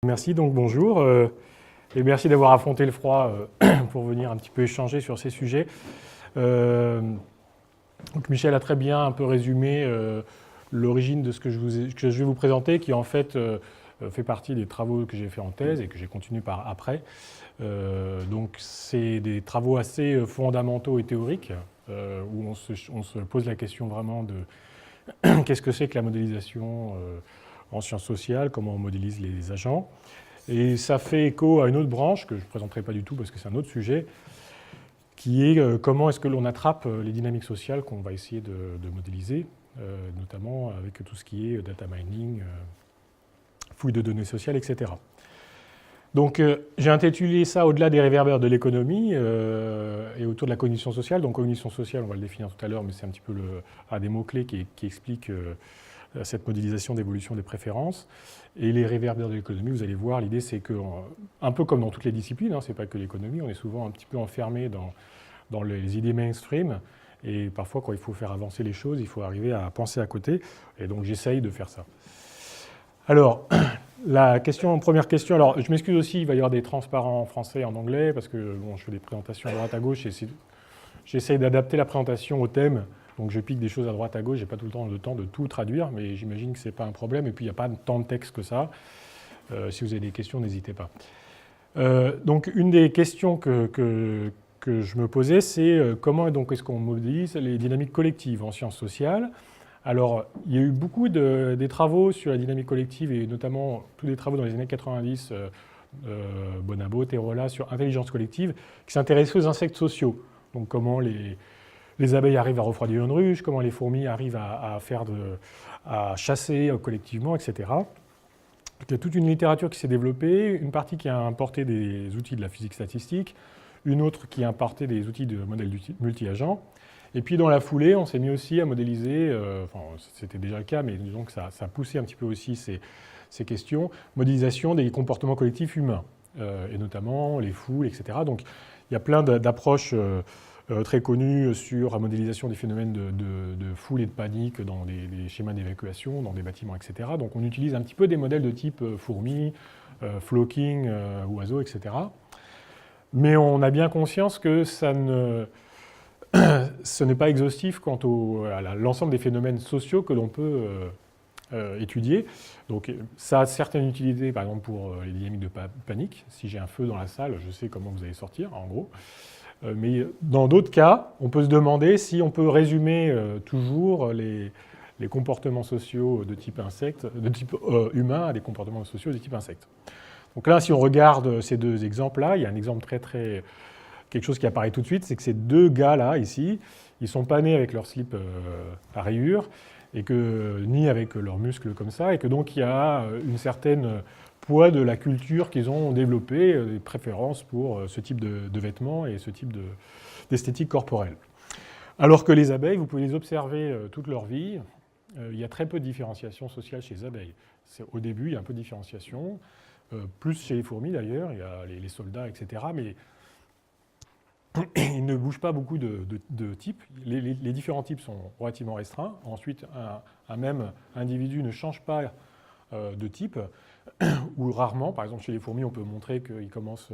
Merci, donc bonjour, et merci d'avoir affronté le froid pour venir un petit peu échanger sur ces sujets. Donc Michel a très bien un peu résumé l'origine de ce que je vais vous présenter, qui en fait fait partie des travaux que j'ai fait en thèse et que j'ai continué par après. Donc c'est des travaux assez fondamentaux et théoriques, où on se pose la question vraiment de qu'est-ce que c'est que la modélisation en sciences sociales, comment on modélise les agents. Et ça fait écho à une autre branche, que je ne présenterai pas du tout parce que c'est un autre sujet, qui est comment est-ce que l'on attrape les dynamiques sociales qu'on va essayer de modéliser, notamment avec tout ce qui est data mining, fouille de données sociales, etc. Donc j'ai intitulé ça au-delà des réverbères de l'économie et autour de la cognition sociale. Donc cognition sociale, on va le définir tout à l'heure, mais c'est un petit peu un des mots-clés qui explique cette modélisation d'évolution des préférences. Et les réverbères de l'économie, vous allez voir, l'idée c'est que, un peu comme dans toutes les disciplines, hein, c'est pas que l'économie, on est souvent un petit peu enfermé dans les idées mainstream. Et parfois, quand il faut faire avancer les choses, il faut arriver à penser à côté. Et donc j'essaye de faire ça. Alors, première question, alors je m'excuse aussi, il va y avoir des transparents en français et en anglais, parce que bon, je fais des présentations à droite à gauche, et j'essaye d'adapter la présentation au thème, donc je pique des choses à droite à gauche, j'ai pas tout le temps de tout traduire, mais j'imagine que c'est pas un problème, et puis il n'y a pas tant de texte que ça. Si vous avez des questions, n'hésitez pas. Donc une des questions que je me posais, c'est comment est-ce qu'on modélise les dynamiques collectives en sciences sociales. Alors, il y a eu beaucoup des travaux sur la dynamique collective, et notamment tous les travaux dans les années 90, Bonabo, Terola, sur intelligence collective, qui s'intéressaient aux insectes sociaux. Donc comment les abeilles arrivent à refroidir une ruche, comment les fourmis arrivent à chasser collectivement, etc. Il y a toute une littérature qui s'est développée, une partie qui a importé des outils de la physique statistique, une autre qui a importé des outils de modèles multi-agents. Et puis dans la foulée, on s'est mis aussi à modéliser, enfin c'était déjà le cas, mais disons que ça a poussé un petit peu aussi ces questions, modélisation des comportements collectifs humains, et notamment les foules, etc. Donc il y a plein d'approches très connues sur la modélisation des phénomènes de foule et de panique dans des schémas d'évacuation, dans des bâtiments, etc. Donc on utilise un petit peu des modèles de type fourmi, flocking, oiseaux, etc. Mais on a bien conscience que ce n'est pas exhaustif quant à l'ensemble des phénomènes sociaux que l'on peut étudier. Donc ça a certaines utilités, par exemple pour les dynamiques de panique. Si j'ai un feu dans la salle, je sais comment vous allez sortir, en gros. Mais dans d'autres cas, on peut se demander si on peut résumer toujours les comportements sociaux de type humain à des comportements sociaux de type insecte. Donc là, si on regarde ces deux exemples-là, il y a un exemple quelque chose qui apparaît tout de suite, c'est que ces deux gars-là, ici, ils ne sont pas nés avec leur slip à rayures, et ni avec leurs muscles comme ça, et que donc il y a une certaine poids de la culture qu'ils ont développée, des préférences pour ce type de vêtements et ce type d'esthétique corporelle. Alors que les abeilles, vous pouvez les observer toute leur vie, il y a très peu de différenciation sociale chez les abeilles. Au début, il y a un peu de différenciation, plus chez les fourmis d'ailleurs, il y a les soldats, etc., mais il ne bouge pas beaucoup de types. Les différents types sont relativement restreints. Ensuite, un même individu ne change pas de type, ou rarement. Par exemple, chez les fourmis, on peut montrer qu'il commence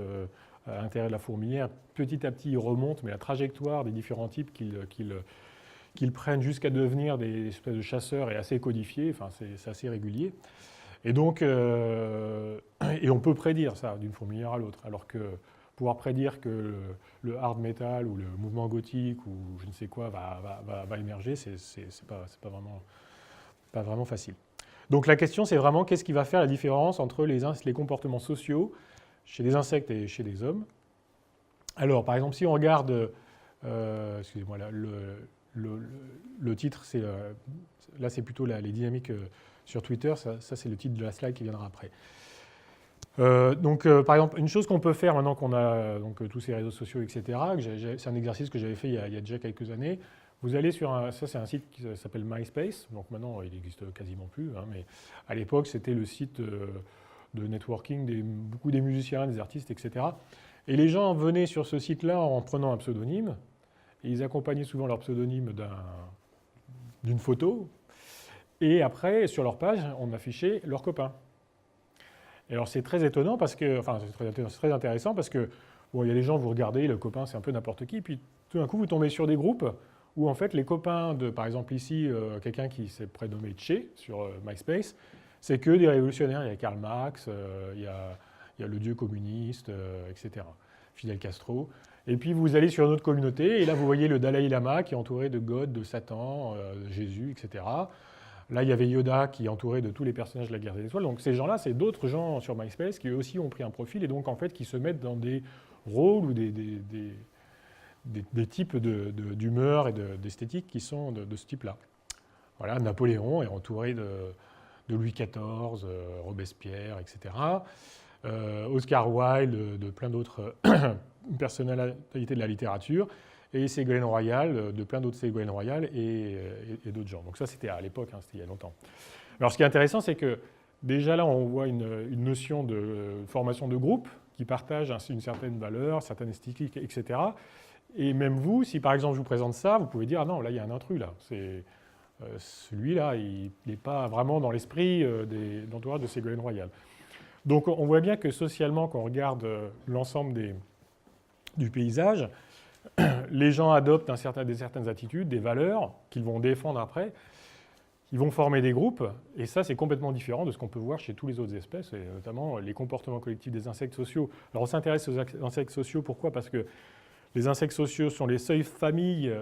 à l'intérieur de la fourmilière. Petit à petit, il remonte, mais la trajectoire des différents types qu'ils prennent jusqu'à devenir des espèces de chasseurs est assez codifiée. Enfin, c'est assez régulier. Et donc, et on peut prédire ça d'une fourmilière à l'autre, alors que pouvoir prédire que le hard metal ou le mouvement gothique ou je ne sais quoi va émerger, c'est pas vraiment facile. Donc la question, c'est vraiment qu'est-ce qui va faire la différence entre les comportements sociaux chez les insectes et chez les hommes. Alors, par exemple, si on regarde, excusez-moi, là, le titre, là c'est plutôt les dynamiques sur Twitter, ça c'est le titre de la slide qui viendra après. Par exemple, une chose qu'on peut faire maintenant qu'on a tous ces réseaux sociaux, etc., c'est un exercice que j'avais fait il y a déjà quelques années. Vous allez ça c'est un site qui s'appelle MySpace, donc maintenant il n'existe quasiment plus, hein, mais à l'époque c'était le site de networking beaucoup des musiciens, des artistes, etc. Et les gens venaient sur ce site-là en prenant un pseudonyme, et ils accompagnaient souvent leur pseudonyme d'une photo, et après sur leur page on affichait leurs copains. Et alors c'est très étonnant parce que, enfin c'est très intéressant parce que, bon, il y a des gens, vous regardez, le copain c'est un peu n'importe qui, puis tout d'un coup vous tombez sur des groupes où en fait les copains de, par exemple ici, quelqu'un qui s'est prénommé Che sur MySpace, c'est que des révolutionnaires. Il y a Karl Marx, il y a le dieu communiste, etc. Fidel Castro. Et puis vous allez sur une autre communauté, et là vous voyez le Dalai Lama qui est entouré de God, de Satan, de Jésus, etc. Là, il y avait Yoda qui est entouré de tous les personnages de la guerre des étoiles. Donc ces gens-là, c'est d'autres gens sur MySpace qui eux aussi ont pris un profil et donc en fait qui se mettent dans des rôles ou des types d'humeur et d'esthétique qui sont de ce type-là. Voilà, Napoléon est entouré de Louis XIV, Robespierre, etc. Oscar Wilde, de plein d'autres personnalités de la littérature, et Ségolène Royal, de plein d'autres Ségolène Royal et d'autres gens. Donc ça, c'était à l'époque, hein, c'était il y a longtemps. Alors ce qui est intéressant, c'est que déjà là, on voit une notion de formation de groupe qui partage une certaine valeur, certaines esthétiques, etc. Et même vous, si par exemple je vous présente ça, vous pouvez dire « Ah non, là, il y a un intrus, là. Celui-là, il n'est pas vraiment dans l'esprit d'entourage de Ségolène Royal. » Donc on voit bien que socialement, quand on regarde l'ensemble du paysage, les gens adoptent certaines attitudes, des valeurs qu'ils vont défendre après. Ils vont former des groupes, et ça, c'est complètement différent de ce qu'on peut voir chez toutes les autres espèces, et notamment les comportements collectifs des insectes sociaux. Alors on s'intéresse aux insectes sociaux, pourquoi? Parce que les insectes sociaux sont les seules familles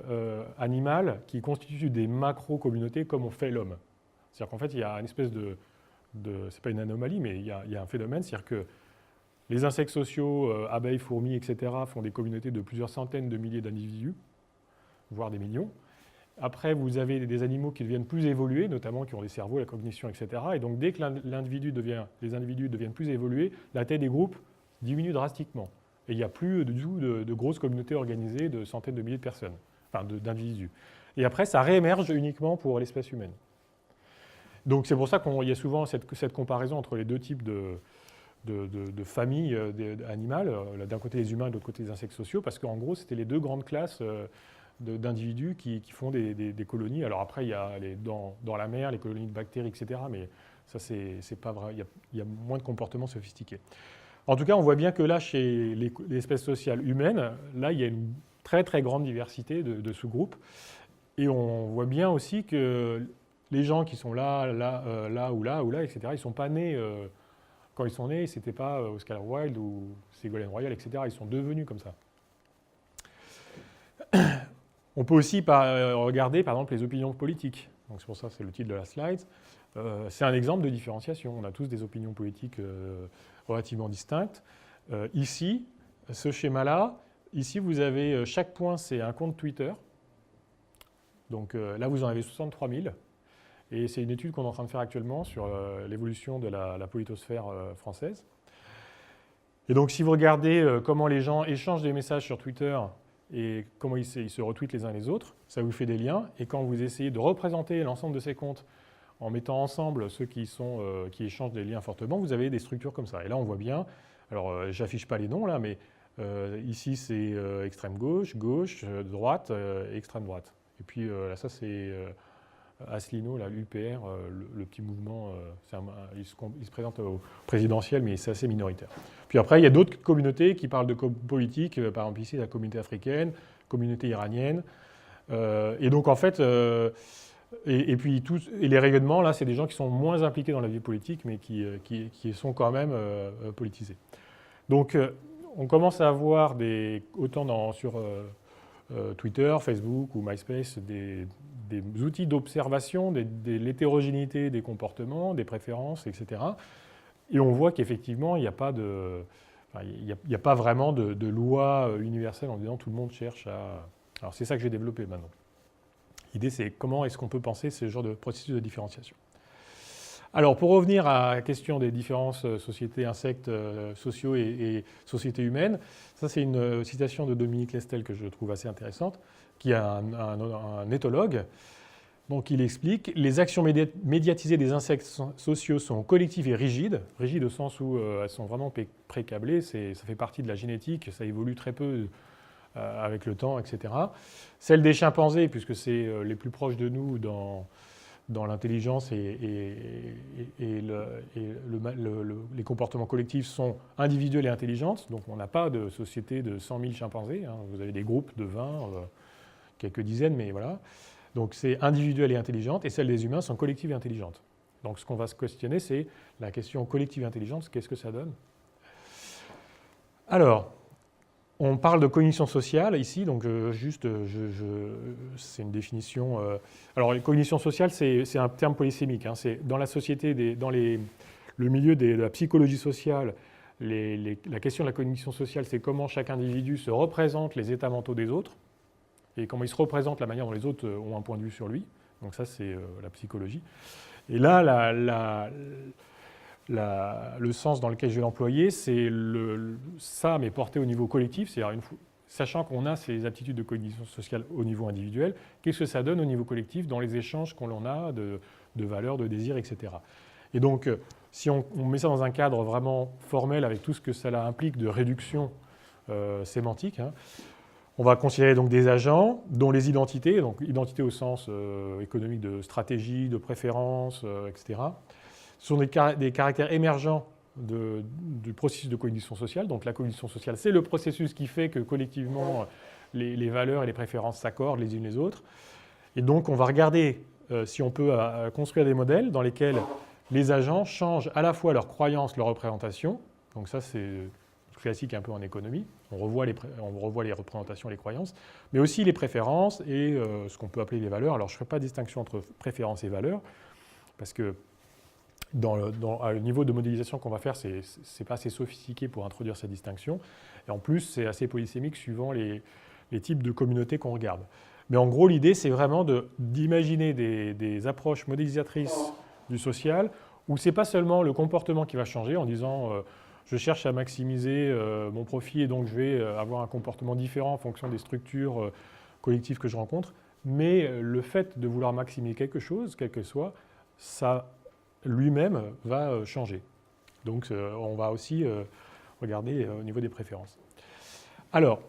animales qui constituent des macro-communautés comme on fait l'homme. C'est-à-dire qu'en fait, il y a une espèce c'est pas une anomalie, mais il y a un phénomène, c'est-à-dire que les insectes sociaux, abeilles, fourmis, etc., font des communautés de plusieurs centaines de milliers d'individus, voire des millions. Après, vous avez des animaux qui deviennent plus évolués, notamment qui ont des cerveaux, la cognition, etc. Et donc, dès que les individus deviennent plus évolués, la taille des groupes diminue drastiquement. Et il n'y a plus du tout de grosses communautés organisées de centaines de milliers de personnes, enfin d'individus. Et après, ça réémerge uniquement pour l'espèce humaine. Donc, c'est pour ça qu'il y a souvent cette comparaison entre les deux types de familles animales, d'un côté les humains et de l'autre côté les insectes sociaux, parce qu'en gros, c'était les deux grandes classes d'individus qui font des colonies. Alors après, il y a dans la mer, les colonies de bactéries, etc., mais ça, c'est pas vrai. Il y a moins de comportements sophistiqués. En tout cas, on voit bien que là, chez les espèces sociales humaines, là, il y a une très, très grande diversité de sous-groupes. Et on voit bien aussi que les gens qui sont là, etc., ils ne sont pas nés... quand ils sont nés, ce n'était pas Oscar Wilde ou Ségolène Royal, etc. Ils sont devenus comme ça. On peut aussi regarder, par exemple, les opinions politiques. Donc c'est pour ça que c'est le titre de la slide. C'est un exemple de différenciation. On a tous des opinions politiques relativement distinctes. Ici, ce schéma-là, ici, vous avez chaque point, c'est un compte Twitter. Donc là, vous en avez 63 000. Et c'est une étude qu'on est en train de faire actuellement sur l'évolution de la politosphère française. Et donc, si vous regardez comment les gens échangent des messages sur Twitter et comment ils se retweetent les uns les autres, ça vous fait des liens. Et quand vous essayez de représenter l'ensemble de ces comptes en mettant ensemble ceux qui échangent des liens fortement, vous avez des structures comme ça. Et là, on voit bien, alors j'affiche pas les noms là, mais ici c'est extrême gauche, droite, extrême droite. Et puis là, ça c'est Asselineau, l'UPR, le petit mouvement, il se présente au présidentiel, mais c'est assez minoritaire. Puis après, il y a d'autres communautés qui parlent de politique, par exemple ici la communauté africaine, communauté iranienne. Et donc en fait, et puis les rayonnements, là, c'est des gens qui sont moins impliqués dans la vie politique, mais qui sont quand même politisés. Donc on commence à avoir autant sur Twitter, Facebook ou MySpace, des outils d'observation de l'hétérogénéité des comportements, des préférences, etc. Et on voit qu'effectivement, il n'y a pas vraiment de loi universelle en disant tout le monde cherche à... Alors c'est ça que j'ai développé maintenant. L'idée, c'est comment est-ce qu'on peut penser ce genre de processus de différenciation. Alors, pour revenir à la question des différences sociétés, insectes, sociaux et sociétés humaines, ça c'est une citation de Dominique Lestel que je trouve assez intéressante, qui est un éthologue. Donc il explique « Les actions médiatisées des insectes sociaux sont collectives et rigides au sens où elles sont vraiment pré-câblées, ça fait partie de la génétique, ça évolue très peu avec le temps, etc. Celles des chimpanzés, puisque c'est les plus proches de nous dans dans l'intelligence les comportements collectifs sont individuels et intelligentes. Donc on n'a pas de société de 100 000 chimpanzés. Hein. Vous avez des groupes de 20, quelques dizaines, mais voilà. Donc c'est individuel et intelligente, et celles des humains sont collectives et intelligentes. Donc ce qu'on va se questionner, c'est la question collective et intelligente, qu'est-ce que ça donne? Alors, on parle de cognition sociale ici, donc c'est une définition. Alors, les cognitions sociales, c'est un terme polysémique. Hein, c'est dans la société, le milieu de la psychologie sociale, la question de la cognition sociale, c'est comment chaque individu se représente les états mentaux des autres et comment il se représente la manière dont les autres ont un point de vue sur lui. Donc ça, c'est la psychologie. Et là, le sens dans lequel je vais l'employer, c'est ça, mais porté au niveau collectif, c'est-à-dire sachant qu'on a ces aptitudes de cognition sociale au niveau individuel, qu'est-ce que ça donne au niveau collectif dans les échanges qu'on a de valeurs, de désirs, etc. Et donc, si on met ça dans un cadre vraiment formel avec tout ce que cela implique de réduction sémantique, hein, on va considérer donc des agents dont les identités, donc identité au sens économique de stratégie, de préférence, etc., sont des caractères émergents du processus de cognition sociale. Donc la cognition sociale, c'est le processus qui fait que collectivement, les valeurs et les préférences s'accordent les unes les autres. Et donc on va regarder si on peut construire des modèles dans lesquels les agents changent à la fois leurs croyances, leurs représentations. Donc ça, c'est classique un peu en économie. On revoit les représentations, les croyances, mais aussi les préférences et ce qu'on peut appeler les valeurs. Alors je ne ferai pas de distinction entre préférences et valeurs, parce que à le niveau de modélisation qu'on va faire, ce n'est pas assez sophistiqué pour introduire cette distinction. Et en plus, c'est assez polysémique suivant les types de communautés qu'on regarde. Mais en gros, l'idée, c'est vraiment d'imaginer des approches modélisatrices du social où ce n'est pas seulement le comportement qui va changer en disant je cherche à maximiser mon profit et donc je vais avoir un comportement différent en fonction des structures collectives que je rencontre, mais le fait de vouloir maximiser quelque chose, quel que soit, ça lui-même va changer. Donc on va aussi regarder au niveau des préférences. Alors,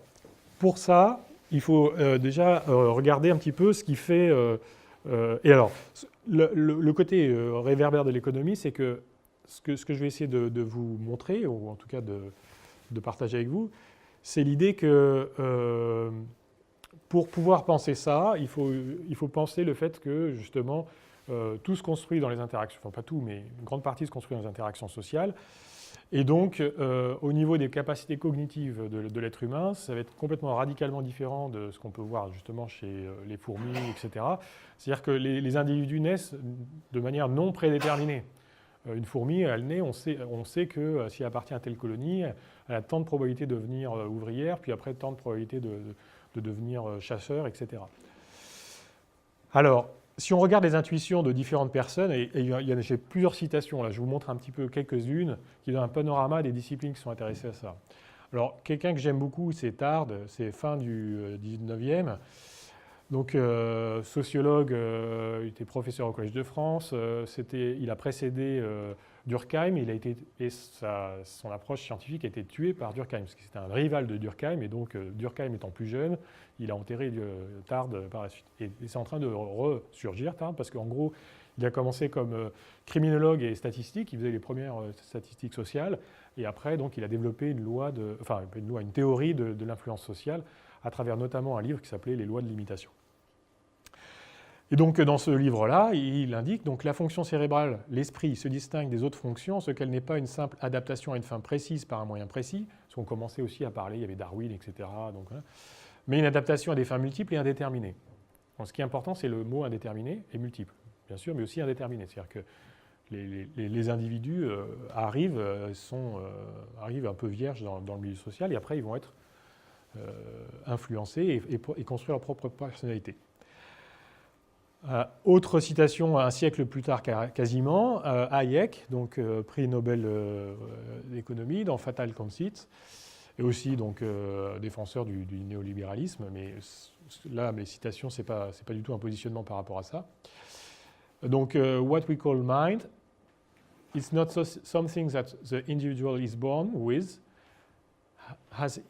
pour ça, il faut déjà regarder un petit peu ce qui fait... et alors, le côté réverbère de l'économie, c'est que ce que je vais essayer de vous montrer, ou en tout cas de partager avec vous, c'est l'idée que pour pouvoir penser ça, il faut penser le fait que, justement, tout se construit dans les interactions, enfin pas tout, mais une grande partie se construit dans les interactions sociales. Et donc, au niveau des capacités cognitives de l'être humain, ça va être complètement radicalement différent de ce qu'on peut voir justement chez les fourmis, etc. C'est-à-dire que les individus naissent de manière non prédéterminée. Une fourmi, elle naît, on sait que si elle appartient à telle colonie, elle a tant de probabilité de devenir ouvrière, puis après tant de probabilité de devenir chasseur, etc. Alors, si on regarde les intuitions de différentes personnes, j'ai plusieurs citations, là, je vous montre un petit peu quelques-unes qui donnent un panorama des disciplines qui sont intéressées à ça. Alors, quelqu'un que j'aime beaucoup, c'est Tard, c'est fin du 19e. Donc, sociologue, il était professeur au Collège de France, il a précédé Durkheim, son approche scientifique a été tuée par Durkheim, parce que c'était un rival de Durkheim, et donc Durkheim étant plus jeune, il a enterré Tard par la suite. Et c'est en train de ressurgir, Tard, parce qu'en gros, il a commencé comme criminologue et statistique, il faisait les premières statistiques sociales, et après, donc, il a développé une théorie de l'influence sociale, à travers notamment un livre qui s'appelait « Les lois de l'imitation ». Et donc, dans ce livre-là, il indique donc la fonction cérébrale, l'esprit, se distingue des autres fonctions, ce qu'elle n'est pas une simple adaptation à une fin précise par un moyen précis, parce qu'on commençait aussi à parler, il y avait Darwin, etc., donc, hein, mais une adaptation à des fins multiples et indéterminées. Donc, ce qui est important, c'est le mot indéterminé et multiple, bien sûr, mais aussi indéterminé. C'est-à-dire que les individus arrivent un peu vierges dans le milieu social, et après, ils vont être influencés et construire leur propre personnalité. Autre citation, un siècle plus tard quasiment, Hayek, donc prix Nobel d'économie dans Fatal Conceit, et aussi donc défenseur du néolibéralisme, mais là mes citations c'est pas du tout un positionnement par rapport à ça. Donc what we call mind, it's not something that the individual is born with, as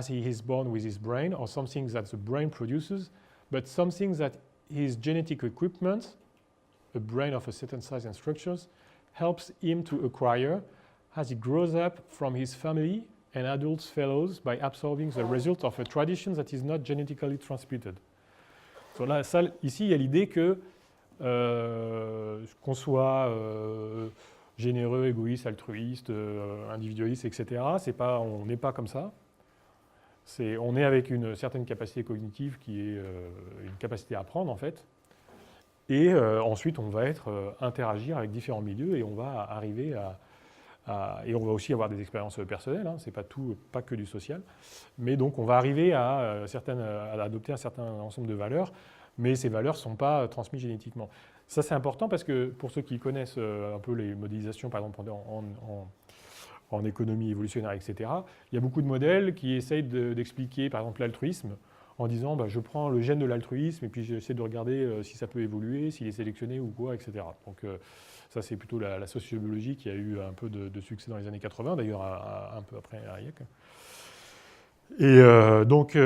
he is born with his brain, or something that the brain produces, but something that his genetic equipment, a brain of a certain size and structures, helps him to acquire, as he grows up from his family and adult fellows, by absorbing the result of a tradition that is not genetically transmitted. So là, ça, ici, il y a l'idée que qu'on soit généreux, égoïste, altruiste, individualiste, etc. On n'est pas comme ça. On est avec une certaine capacité cognitive qui est une capacité à apprendre, en fait. Et ensuite, on va interagir avec différents milieux et on va arriver et on va aussi avoir des expériences personnelles, hein, c'est pas que du social. Mais donc, on va arriver à adopter un certain ensemble de valeurs, mais ces valeurs ne sont pas transmises génétiquement. Ça, c'est important parce que pour ceux qui connaissent un peu les modélisations, par exemple, en économie évolutionnaire, etc., il y a beaucoup de modèles qui essayent d'expliquer, par exemple, l'altruisme en disant bah, je prends le gène de l'altruisme et puis j'essaie de regarder si ça peut évoluer, s'il est sélectionné ou quoi, etc. Donc ça, c'est plutôt la sociobiologie qui a eu un peu de succès dans les années 80, d'ailleurs un peu après Hayek. Et donc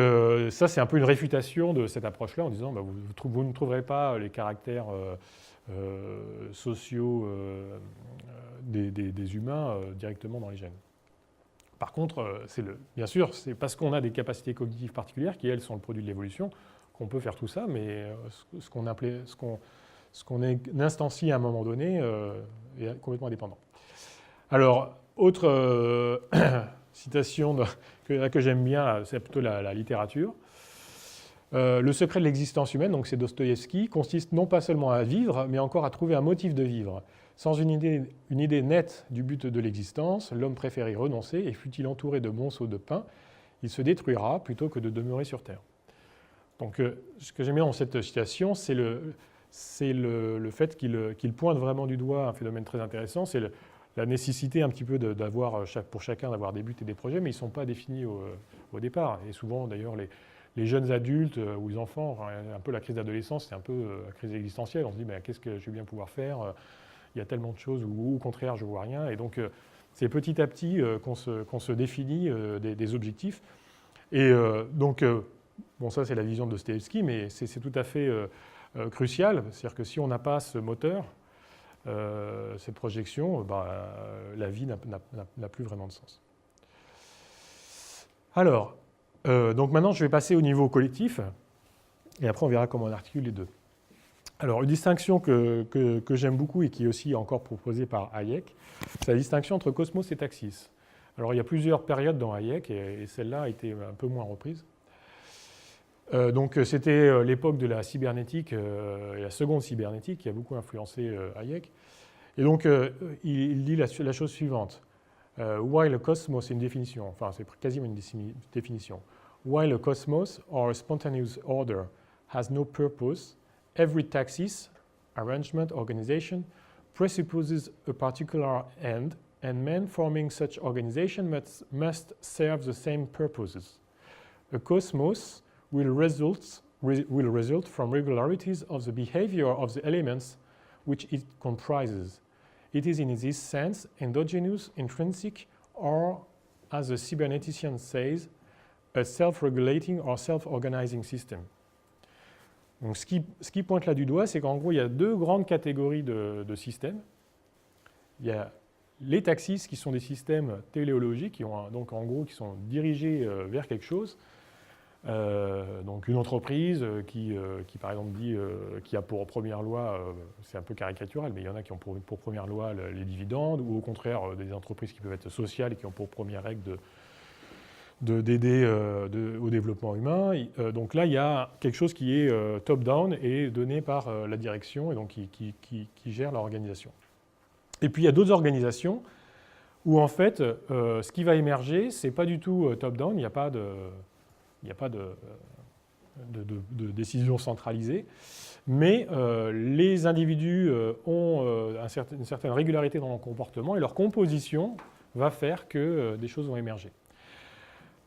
ça, c'est un peu une réfutation de cette approche-là en disant bah, vous ne trouverez pas les caractères sociaux des humains directement dans les gènes. Par contre, bien sûr, c'est parce qu'on a des capacités cognitives particulières qui, elles, sont le produit de l'évolution, qu'on peut faire tout ça, mais ce qu'on instancie à un moment donné est complètement indépendant. Alors, autre citation que j'aime bien, c'est plutôt la littérature. Le secret de l'existence humaine, donc c'est Dostoïevski, consiste non pas seulement à vivre, mais encore à trouver un motif de vivre. Sans une idée nette du but de l'existence, l'homme préfère y renoncer et fût-il entouré de monceaux de pain, il se détruira plutôt que de demeurer sur Terre. Donc ce que j'aime bien dans cette citation, c'est le fait qu'il pointe vraiment du doigt un phénomène très intéressant, c'est la nécessité un petit peu d'avoir, pour chacun d'avoir des buts et des projets, mais ils ne sont pas définis au départ. Et souvent d'ailleurs les jeunes adultes ou les enfants, un peu la crise d'adolescence, c'est un peu la crise existentielle, on se dit ben, qu'est-ce que je vais bien pouvoir faire ? Il y a tellement de choses où, au contraire, je ne vois rien. Et donc, c'est petit à petit qu'on se définit des objectifs. Et donc, bon, ça, c'est la vision de Dostoïevski, mais c'est tout à fait crucial. C'est-à-dire que si on n'a pas ce moteur, cette projection, bah, la vie n'a plus vraiment de sens. Alors, donc maintenant, je vais passer au niveau collectif. Et après, on verra comment on articule les deux. Alors, une distinction que j'aime beaucoup et qui est aussi encore proposée par Hayek, c'est la distinction entre cosmos et taxis. Alors, il y a plusieurs périodes dans Hayek et celle-là a été un peu moins reprise. Donc, c'était l'époque de la cybernétique et la seconde cybernétique qui a beaucoup influencé Hayek. Et donc, il dit la chose suivante. While a cosmos, c'est une définition, enfin, c'est quasiment une définition. While a cosmos or a spontaneous order has no purpose, every taxis, arrangement, organization presupposes a particular end, and men forming such organization must serve the same purposes. A cosmos will result from regularities of the behavior of the elements which it comprises. It is in this sense endogenous, intrinsic, or, as the cybernetician says, a self-regulating or self-organizing system. Donc, ce qui pointe là du doigt, c'est qu'en gros, il y a deux grandes catégories de systèmes. Il y a les taxis, qui sont des systèmes téléologiques, donc en gros, qui sont dirigés vers quelque chose. Donc une entreprise qui par exemple, qui a pour première loi, c'est un peu caricatural, mais il y en a qui ont pour première loi les dividendes, ou au contraire, des entreprises qui peuvent être sociales et qui ont pour première règle d'aider au développement humain. Donc là, il y a quelque chose qui est top-down et donné par la direction et donc qui gère l'organisation. Et puis il y a d'autres organisations où en fait, ce qui va émerger, ce n'est pas du tout top-down, il n'y a pas de décision centralisée, mais les individus ont une certaine régularité dans leur comportement et leur composition va faire que des choses vont émerger.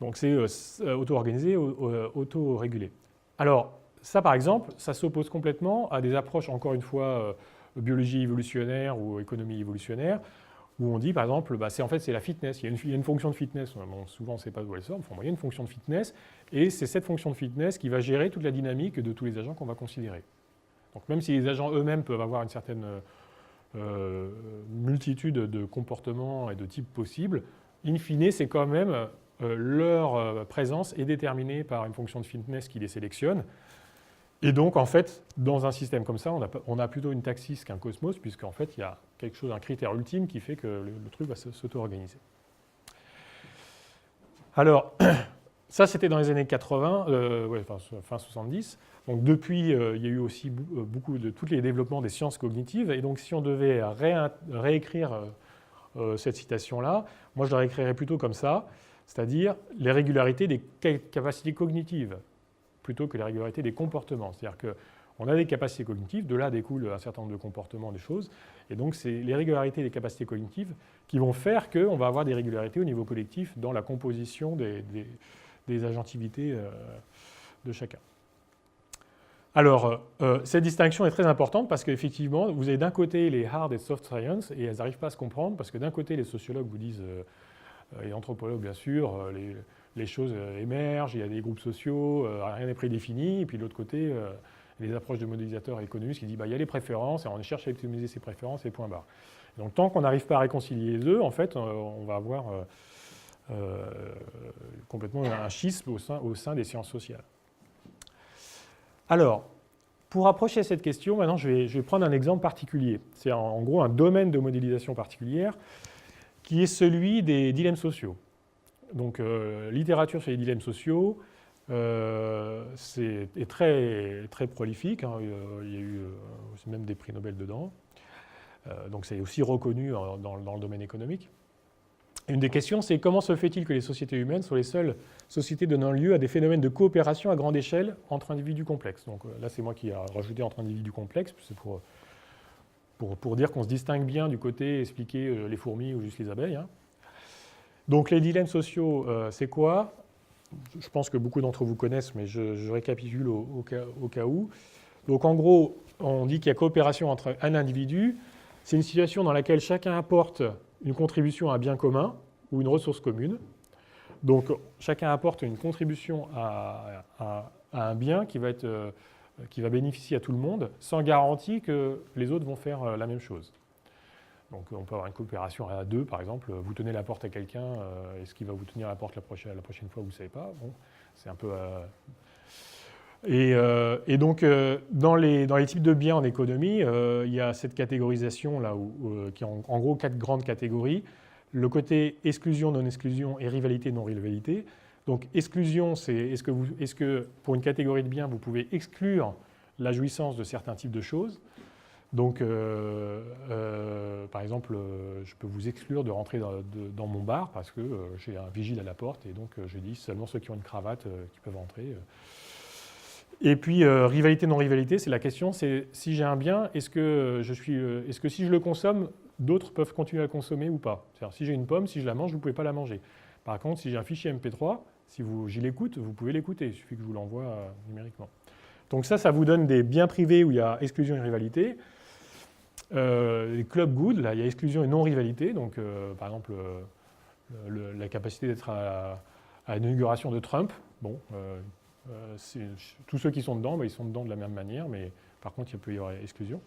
Donc c'est auto-organisé, auto-régulé. Alors ça par exemple, ça s'oppose complètement à des approches, encore une fois, biologie évolutionnaire ou économie évolutionnaire, où on dit par exemple, bah, c'est la fitness, il y a une fonction de fitness, bon, souvent on ne sait pas d'où elle sort, enfin, il y a une fonction de fitness, et c'est cette fonction de fitness qui va gérer toute la dynamique de tous les agents qu'on va considérer. Donc même si les agents eux-mêmes peuvent avoir une certaine multitude de comportements et de types possibles, in fine, c'est quand même leur présence est déterminée par une fonction de fitness qui les sélectionne. Et donc, en fait, dans un système comme ça, on a plutôt une taxis qu'un cosmos, puisqu'en fait, il y a quelque chose, un critère ultime qui fait que le truc va s'auto-organiser. Alors, ça, c'était dans les années 80, fin 70. Donc, depuis, il y a eu aussi beaucoup de tous les développements des sciences cognitives. Et donc, si on devait réécrire cette citation-là, moi, je la réécrirais plutôt comme ça, c'est-à-dire les régularités des capacités cognitives, plutôt que les régularités des comportements. C'est-à-dire qu'on a des capacités cognitives, de là découle un certain nombre de comportements, des choses, et donc c'est les régularités des capacités cognitives qui vont faire qu'on va avoir des régularités au niveau collectif dans la composition des agentivités de chacun. Alors, cette distinction est très importante parce qu'effectivement, vous avez d'un côté les hard et soft science, et elles n'arrivent pas à se comprendre, parce que d'un côté, les sociologues vous disent, et les anthropologues bien sûr, les choses émergent, il y a des groupes sociaux, rien n'est prédéfini, et puis de l'autre côté, les approches de modélisateurs et économistes qui disent il y a les préférences, et on cherche à optimiser ces préférences, et point barre. Donc tant qu'on n'arrive pas à réconcilier les deux, en fait, on va avoir complètement un schisme au sein des sciences sociales. Alors, pour approcher cette question, maintenant je vais prendre un exemple particulier. C'est en gros un domaine de modélisation particulière qui est celui des dilemmes sociaux. Donc, littérature sur les dilemmes sociaux est très, très prolifique. Hein. Il y a eu même des prix Nobel dedans. Donc, c'est aussi reconnu dans le domaine économique. Une des questions, c'est comment se fait-il que les sociétés humaines sont les seules sociétés donnant lieu à des phénomènes de coopération à grande échelle entre individus complexes. Donc là, c'est moi qui ai rajouté entre individus complexes, c'est pour dire qu'on se distingue bien du côté expliquer les fourmis ou juste les abeilles. Hein. Donc les dilemmes sociaux, c'est quoi? Je pense que beaucoup d'entre vous connaissent, mais je récapitule au cas où. Donc en gros, on dit qu'il y a coopération entre un individu. C'est une situation dans laquelle chacun apporte une contribution à un bien commun ou une ressource commune. Donc chacun apporte une contribution à un bien qui va bénéficier à tout le monde, sans garantie que les autres vont faire la même chose. Donc on peut avoir une coopération à deux, par exemple, vous tenez la porte à quelqu'un, est-ce qu'il va vous tenir la porte la prochaine fois, vous ne savez pas. Bon, c'est un peu... Et donc, dans les types de biens en économie, il y a cette catégorisation là, qui est en gros 4 grandes catégories. Le côté exclusion, non-exclusion et rivalité, non-rivalité. Donc, exclusion, c'est est-ce que pour une catégorie de biens, vous pouvez exclure la jouissance de certains types de choses. Donc, par exemple, je peux vous exclure de rentrer dans mon bar parce que j'ai un vigile à la porte et donc je dis seulement ceux qui ont une cravate qui peuvent rentrer. Et puis, rivalité, non-rivalité, c'est la question, c'est si j'ai un bien, est-ce que si je le consomme, d'autres peuvent continuer à le consommer ou pas? C'est-à-dire, si j'ai une pomme, si je la mange, vous ne pouvez pas la manger. Par contre, si j'ai un fichier MP3, si j'y l'écoute, vous pouvez l'écouter, il suffit que je vous l'envoie numériquement. Donc ça vous donne des biens privés où il y a exclusion et rivalité. Les club good, là, il y a exclusion et non-rivalité. Donc, par exemple, la capacité d'être à l'inauguration de Trump. Bon, tous ceux qui sont dedans, ils sont dedans de la même manière, mais par contre, il peut y avoir exclusion.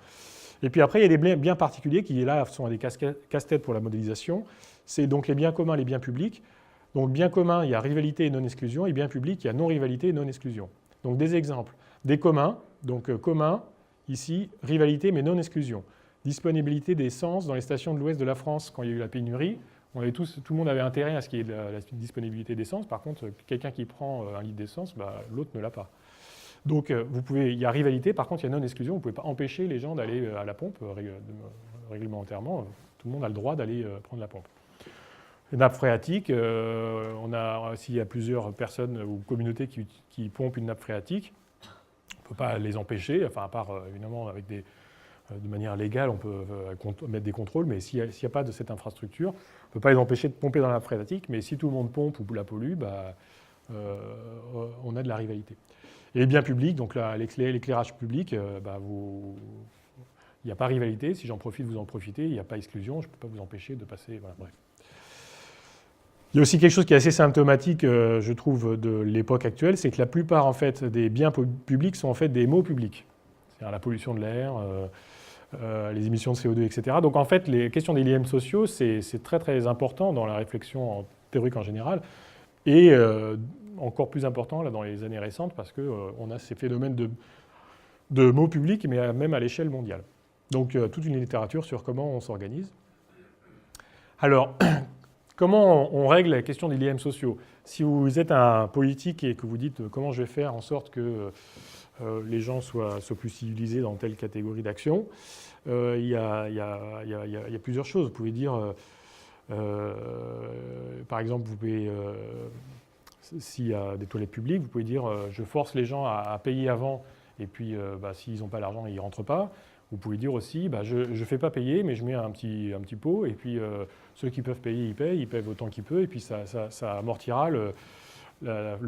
Et puis après, il y a des biens particuliers qui, là, sont des casse-têtes pour la modélisation. C'est donc les biens communs, les biens publics. Donc, biens communs, il y a rivalité et non-exclusion, et biens publics, il y a non-rivalité et non-exclusion. Donc, des exemples. Des communs, donc communs, ici, rivalité mais non-exclusion. Disponibilité d'essence dans les stations de l'ouest de la France quand il y a eu la pénurie. Tout le monde avait intérêt à ce qu'il y ait de la disponibilité d'essence. Par contre, quelqu'un qui prend un litre d'essence, l'autre ne l'a pas. Donc, il y a rivalité, par contre, il y a non-exclusion. Vous ne pouvez pas empêcher les gens d'aller à la pompe réglementairement. Tout le monde a le droit d'aller prendre la pompe. Les nappes phréatiques, s'il y a plusieurs personnes ou communautés qui pompent une nappe phréatique, on ne peut pas les empêcher, enfin, à part évidemment de manière légale, on peut mettre des contrôles, mais s'il n'y a pas de cette infrastructure, on ne peut pas les empêcher de pomper dans la nappe phréatique, mais si tout le monde pompe ou la pollue, on a de la rivalité. Et les biens publics, donc l'éclairage public, il n'y a pas rivalité, si j'en profite, vous en profitez, il n'y a pas exclusion, je ne peux pas vous empêcher de passer, voilà, bref. Il y a aussi quelque chose qui est assez symptomatique, je trouve, de l'époque actuelle, c'est que la plupart en fait, des biens publics sont en fait des maux publics. c'est-à-dire la pollution de l'air, les émissions de CO2, etc. Donc en fait, les questions des dilemmes sociaux, c'est très très important dans la réflexion théorique en général, et encore plus important là, dans les années récentes, parce qu'on a ces phénomènes de maux publics, mais même à l'échelle mondiale. Donc toute une littérature sur comment on s'organise. Alors, comment on règle la question des dilemmes sociaux? Si vous êtes un politique et que vous dites comment je vais faire en sorte que les gens soient plus civilisés dans telle catégorie d'action, il y a plusieurs choses. Vous pouvez dire, par exemple, vous pouvez, s'il y a des toilettes publiques, vous pouvez dire je force les gens à payer avant, et puis s'ils n'ont pas l'argent, ils ne rentrent pas. Vous pouvez dire aussi, je ne fais pas payer, mais je mets un petit pot, et puis ceux qui peuvent payer, ils payent autant qu'ils peuvent, et puis ça amortira le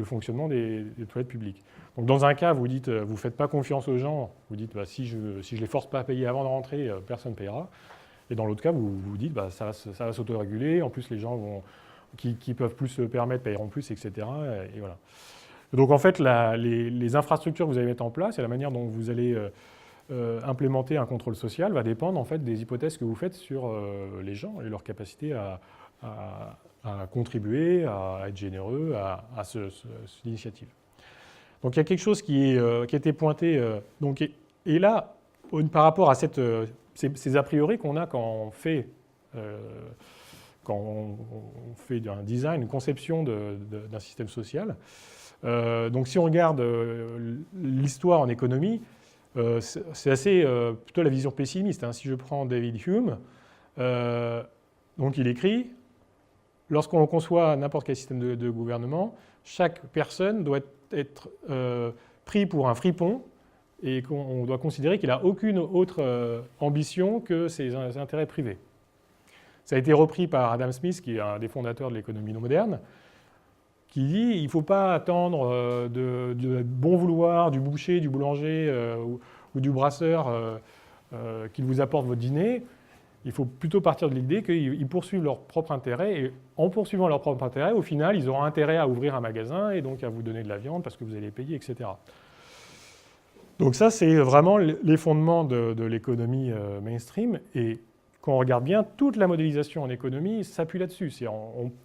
fonctionnement des toilettes publiques. Donc dans un cas, vous dites, vous ne faites pas confiance aux gens, vous dites, si je ne les force pas à payer avant de rentrer, personne ne payera. Et dans l'autre cas, vous dites, ça va s'autoréguler, en plus les gens qui peuvent plus se permettre paieront plus, etc. Et voilà. Donc en fait, les infrastructures que vous allez mettre en place et la manière dont vous allez implémenter un contrôle social va dépendre en fait des hypothèses que vous faites sur les gens et leur capacité à contribuer, à être généreux à cette initiative. Donc il y a quelque chose qui a été pointé. Et là, par rapport à ces a priori qu'on a quand on fait un design, une conception d'un système social. Donc si on regarde l'histoire en économie, c'est assez plutôt la vision pessimiste. Si je prends David Hume, donc il écrit « Lorsqu'on conçoit n'importe quel système de gouvernement, chaque personne doit être pris pour un fripon et qu'on doit considérer qu'il n'a aucune autre ambition que ses intérêts privés. » Ça a été repris par Adam Smith, qui est un des fondateurs de l'économie moderne, qui dit il ne faut pas attendre du bon vouloir du boucher, du boulanger ou du brasseur qu'il vous apporte votre dîner. Il faut plutôt partir de l'idée qu'ils poursuivent leur propre intérêt, et en poursuivant leur propre intérêt, au final, ils auront intérêt à ouvrir un magasin et donc à vous donner de la viande parce que vous allez payer, etc. Donc ça, c'est vraiment les fondements de l'économie mainstream. Et quand on regarde bien, toute la modélisation en économie s'appuie là-dessus.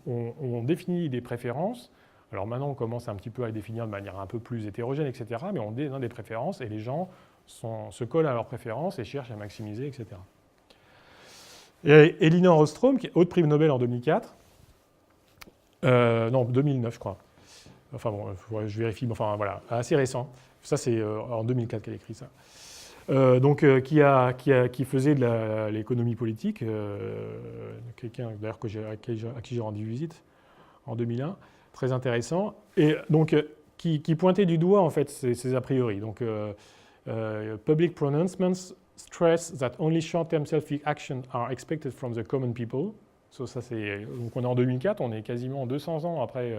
On définit des préférences. Alors maintenant, on commence un petit peu à les définir de manière un peu plus hétérogène, etc. Mais on donne des préférences et les gens se collent à leurs préférences et cherchent à maximiser, etc. Et Elinor Ostrom, qui est haute prix Nobel en 2004, non, 2009, je crois. Enfin bon, je vérifie, mais enfin voilà, assez récent. Ça, c'est en 2004 qu'elle écrit ça. Qui faisait de l'économie politique, quelqu'un d'ailleurs à qui j'ai rendu visite en 2001, très intéressant, et donc qui pointait du doigt en fait ces a priori. Donc, public pronouncements stress that only short-term selfish actions are expected from the common people. Donc on est en 2004, on est quasiment 200 ans après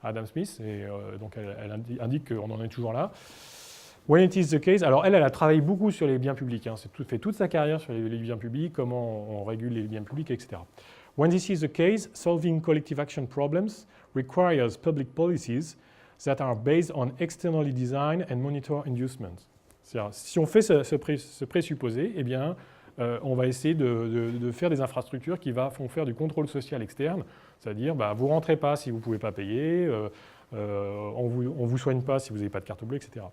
Adam Smith, et donc elle indique qu'on en est toujours là. When it is the case, alors elle a travaillé beaucoup sur les biens publics, fait toute sa carrière sur les biens publics, comment on régule les biens publics, etc. When this is the case, solving collective action problems requires public policies that are based on externally designed and monitor inducements. C'est-à-dire, si on fait ce présupposé, eh bien, on va essayer de faire des infrastructures qui vont faire du contrôle social externe, c'est-à-dire vous ne rentrez pas si vous ne pouvez pas payer, on ne vous soigne pas si vous n'avez pas de carte bleue, etc.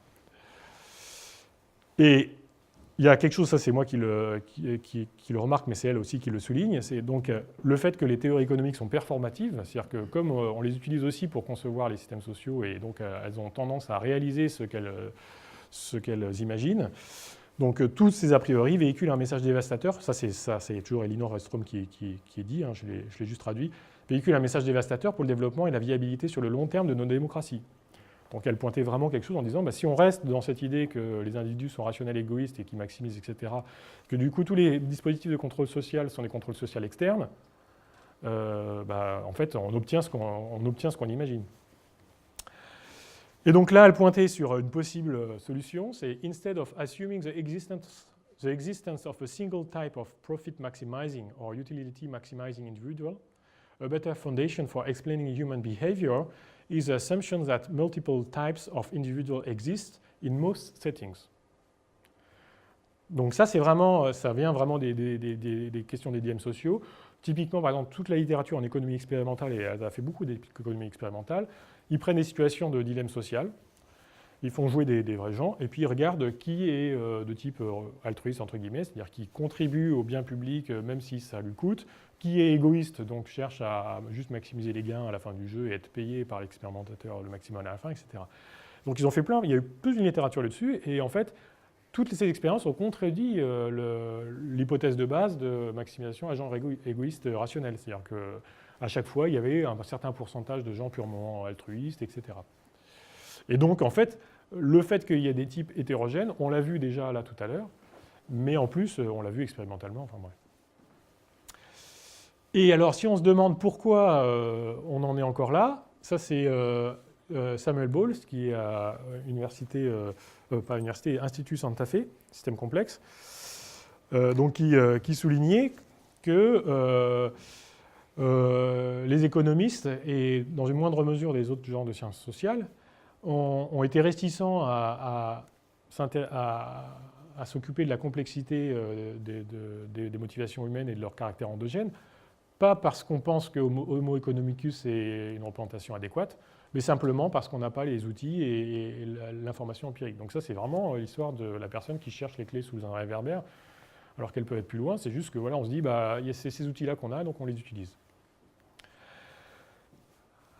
Et il y a quelque chose, ça c'est moi qui le remarque, mais c'est elle aussi qui le souligne, c'est donc le fait que les théories économiques sont performatives, c'est-à-dire que comme on les utilise aussi pour concevoir les systèmes sociaux, et donc elles ont tendance à réaliser ce qu'elles imaginent. Donc tous ces a priori véhiculent un message dévastateur, ça c'est toujours Elinor Ostrom qui dit, je l'ai juste traduit, véhiculent un message dévastateur pour le développement et la viabilité sur le long terme de nos démocraties. Donc elle pointait vraiment quelque chose en disant, si on reste dans cette idée que les individus sont rationnels, égoïstes et qui maximisent, etc., que du coup tous les dispositifs de contrôle social sont des contrôles sociaux externes, en fait on obtient ce qu'on imagine. Et donc là, elle pointait sur une possible solution, c'est « Instead of assuming the existence of a single type of profit-maximizing or utility-maximizing individual, a better foundation for explaining human behavior is the assumption that multiple types of individuals exist in most settings. » Donc ça, ça vient vraiment des questions des dilemmes sociaux. Typiquement, par exemple, toute la littérature en économie expérimentale, et elle a fait beaucoup d'économie expérimentale, ils prennent des situations de dilemme social, ils font jouer des vrais gens, et puis ils regardent qui est de type altruiste, entre guillemets, c'est-à-dire qui contribue au bien public, même si ça lui coûte, qui est égoïste, donc cherche à juste maximiser les gains à la fin du jeu et être payé par l'expérimentateur le maximum à la fin, etc. Donc ils ont fait plein, il y a eu plus d'une littérature là-dessus, et en fait, toutes ces expériences ont contredit l'hypothèse de base de maximisation agent égoïste rationnel. C'est-à-dire qu'à chaque fois, il y avait un certain pourcentage de gens purement altruistes, etc. Et donc, en fait, le fait qu'il y ait des types hétérogènes, on l'a vu déjà là tout à l'heure, mais en plus, on l'a vu expérimentalement. Enfin, bref. Et alors, si on se demande pourquoi on en est encore là, ça c'est Samuel Bowles, qui est à l'université, pas université, Institut Santa Fe, système complexe, donc qui soulignait que les économistes, et dans une moindre mesure des autres genres de sciences sociales, ont été réticents à s'occuper de la complexité des motivations humaines et de leur caractère endogène, pas parce qu'on pense que Homo economicus est une représentation adéquate, mais simplement parce qu'on n'a pas les outils et l'information empirique. Donc ça, c'est vraiment l'histoire de la personne qui cherche les clés sous un réverbère, alors qu'elle peut être plus loin. C'est juste que voilà, on se dit, bah, c'est ces outils-là qu'on a, donc on les utilise.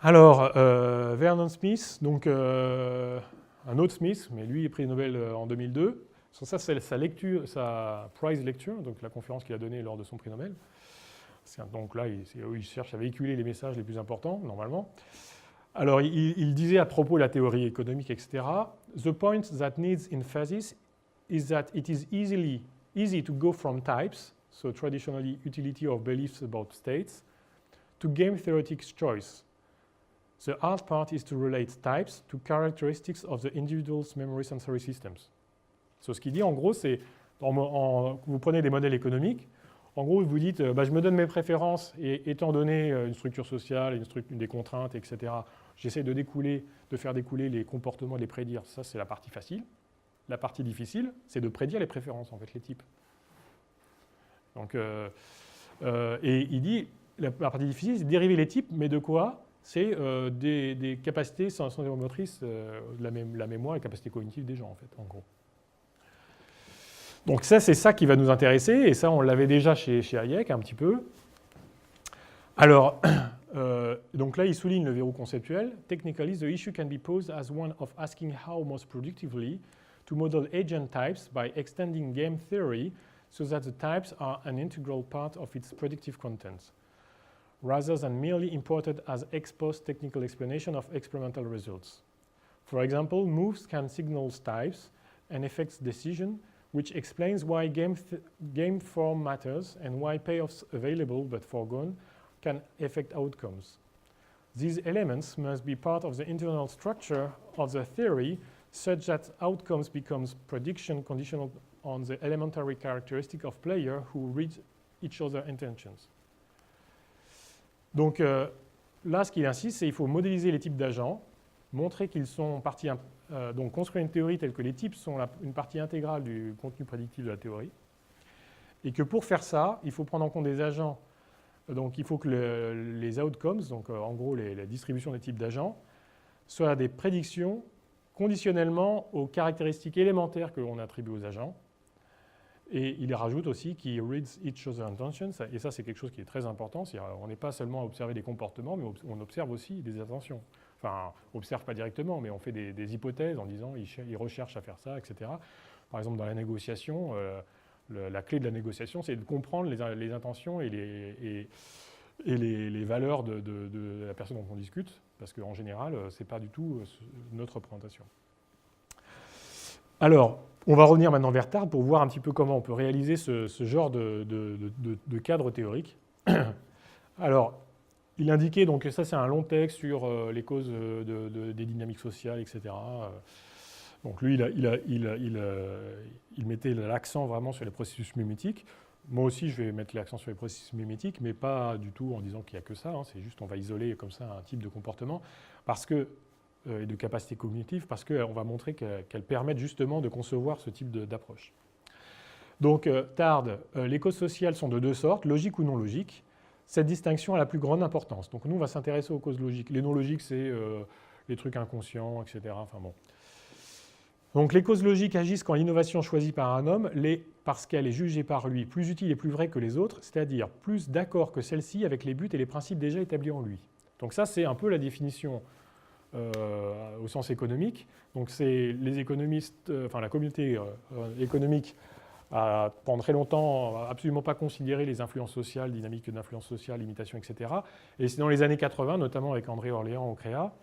Alors, Vernon Smith, donc un autre Smith, mais lui est prix Nobel en 2002. Ça, c'est sa prize lecture, donc la conférence qu'il a donnée lors de son prix Nobel. Donc là, il cherche à véhiculer les messages les plus importants, normalement. Alors, il disait à propos de la théorie économique, etc., « The point that needs emphasis is that it is easy to go from types, so traditionally utility of beliefs about states, to game theoretic choice. The hard part is to relate types to characteristics of the individual's memory sensory systems. » So, ce qu'il dit, en gros, c'est, vous prenez des modèles économiques, en gros, vous dites, bah, je me donne mes préférences, et étant donné une structure sociale, des contraintes, etc., j'essaie de faire découler les comportements, de les prédire. Ça, c'est la partie facile. La partie difficile, c'est de prédire les préférences, en fait, les types. Donc, et il dit, la partie difficile, c'est de dériver les types, mais de quoi? C'est des capacités sensorimotrices, la mémoire et capacités cognitives des gens, en fait, en gros. Donc ça, c'est ça qui va nous intéresser, et ça, on l'avait déjà chez Hayek un petit peu. Alors, donc là, il souligne le verrou conceptuel. Technically, the issue can be posed as one of asking how most productively to model agent types by extending game theory so that the types are an integral part of its predictive content, rather than merely imported as ex post technical explanation of experimental results. For example, moves can signal types and affect decision, which explains why game form matters and why payoffs available but foregone can affect outcomes. These elements must be part of the internal structure of the theory such that outcomes becomes prediction conditional on the elementary characteristic of players who read each other's intentions. Donc là, ce qu'il insiste, c'est qu'il faut modéliser les types d'agents, montrer qu'ils sont partie, donc construire une théorie telle que les types sont une partie intégrale du contenu prédictif de la théorie, et que pour faire ça, il faut prendre en compte des agents. Donc il faut que les outcomes, donc en gros la distribution des types d'agents, soient des prédictions conditionnellement aux caractéristiques élémentaires que l'on attribue aux agents. Et il rajoute aussi qu'ils read each other's intentions, et ça c'est quelque chose qui est très important, on n'est pas seulement à observer des comportements, mais on observe aussi des intentions. Enfin, on n'observe pas directement, mais on fait des hypothèses en disant ils recherchent à faire ça, etc. Par exemple, dans la négociation, la clé de la négociation, c'est de comprendre les intentions et les valeurs de la personne dont on discute, parce qu'en général, ce n'est pas du tout notre représentation. Alors, on va revenir maintenant vers Tard pour voir un petit peu comment on peut réaliser ce genre de cadre théorique. Alors, il indiquait, donc ça c'est un long texte sur les causes des dynamiques sociales, etc. Donc lui, il mettait l'accent vraiment sur les processus mimétiques. Moi aussi, je vais mettre l'accent sur les processus mimétiques, mais pas du tout en disant qu'il n'y a que ça. C'est juste on va isoler comme ça un type de comportement et de capacité cognitive parce qu'on va montrer qu'elles permettent justement de concevoir ce type d'approche. Donc, Tard, les causes sociales sont de deux sortes, logiques ou non logiques. Cette distinction a la plus grande importance. Donc, nous, on va s'intéresser aux causes logiques. Les non logiques, c'est les trucs inconscients, etc. Enfin, bon. Donc, les causes logiques agissent quand l'innovation choisie par un homme l'est parce qu'elle est jugée par lui plus utile et plus vraie que les autres, c'est-à-dire plus d'accord que celle-ci avec les buts et les principes déjà établis en lui. Donc ça, c'est un peu la définition au sens économique. Donc c'est les économistes, enfin la communauté économique a pendant très longtemps absolument pas considéré les influences sociales, dynamiques d'influence sociale, limitation, etc. Et c'est dans les années 80, notamment avec André Orléans au CREA,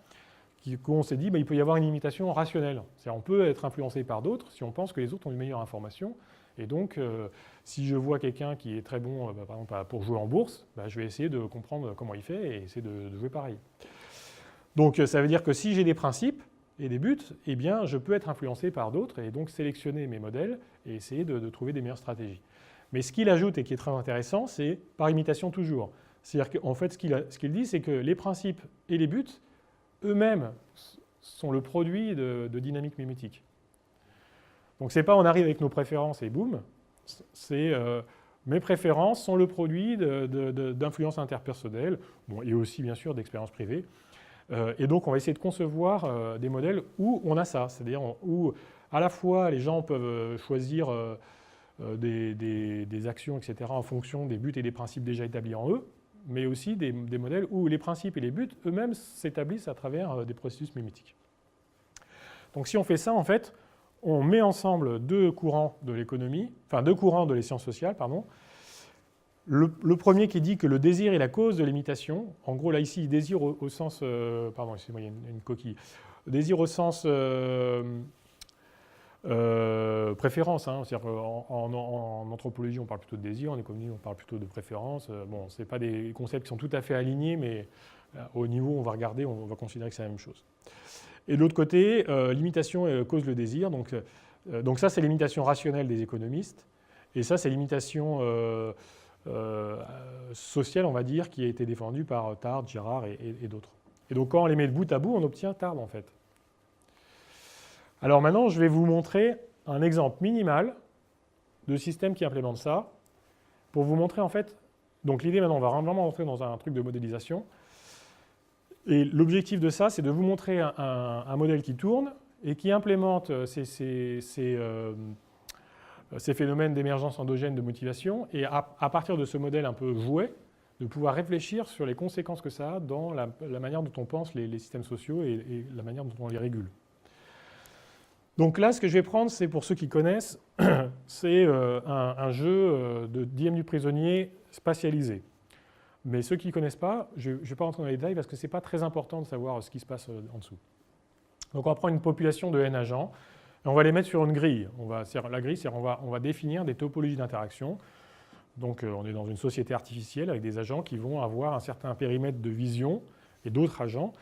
qu'on s'est dit qu'il peut y avoir une limitation rationnelle. C'est-à-dire on peut être influencé par d'autres si on pense que les autres ont une meilleure information. Et donc, si je vois quelqu'un qui est très bon, par exemple, pour jouer en bourse, je vais essayer de comprendre comment il fait et essayer de jouer pareil. Donc, ça veut dire que si j'ai des principes et des buts, eh bien, je peux être influencé par d'autres et donc sélectionner mes modèles et essayer de trouver des meilleures stratégies. Mais ce qu'il ajoute et qui est très intéressant, c'est par imitation toujours. C'est-à-dire qu'en fait, ce qu'il dit, c'est que les principes et les buts, eux-mêmes, sont le produit de dynamiques mimétiques. Donc, ce n'est pas on arrive avec nos préférences et boum, c'est mes préférences sont le produit d'influences interpersonnelles, bon, et aussi bien sûr d'expériences privées. Et donc, on va essayer de concevoir des modèles où on a ça, c'est-à-dire où à la fois les gens peuvent choisir des actions, etc., en fonction des buts et des principes déjà établis en eux, mais aussi des modèles où les principes et les buts eux-mêmes s'établissent à travers des processus mimétiques. Donc, si on fait ça, en fait, on met ensemble deux courants de l'économie, enfin deux courants de les sciences sociales, pardon. Le premier qui dit que le désir est la cause de l'imitation. En gros, là, ici, désir au sens... pardon, excusez-moi, il y a une coquille. Désir au sens préférence. Hein, c'est-à-dire en anthropologie, on parle plutôt de désir. En économie, on parle plutôt de préférence. Bon, ce n'est pas des concepts qui sont tout à fait alignés, mais au niveau où on va regarder, on va considérer que c'est la même chose. Et de l'autre côté, l'imitation cause le désir. Donc ça, c'est l'imitation rationnelle des économistes. Et ça, c'est l'imitation sociale, on va dire, qui a été défendue par Tard, Girard et d'autres. Et donc, quand on les met de bout à bout, on obtient Tard, en fait. Alors maintenant, je vais vous montrer un exemple minimal de système qui implémente ça, pour vous montrer, en fait... Donc l'idée, maintenant, on va vraiment rentrer dans un truc de modélisation. Et l'objectif de ça, c'est de vous montrer un modèle qui tourne et qui implémente ces phénomènes d'émergence endogène de motivation. Et à partir de ce modèle un peu jouet, de pouvoir réfléchir sur les conséquences que ça a dans la manière dont on pense les systèmes sociaux et la manière dont on les régule. Donc là, ce que je vais prendre, c'est pour ceux qui connaissent, c'est un jeu de dilemme du prisonnier spatialisé. Mais ceux qui ne connaissent pas, je ne vais pas rentrer dans les détails parce que ce n'est pas très important de savoir ce qui se passe en dessous. Donc on va prendre une population de N agents et on va les mettre sur une grille. La grille, c'est on va définir des topologies d'interaction. Donc on est dans une société artificielle avec des agents qui vont avoir un certain périmètre de vision et d'autres agents.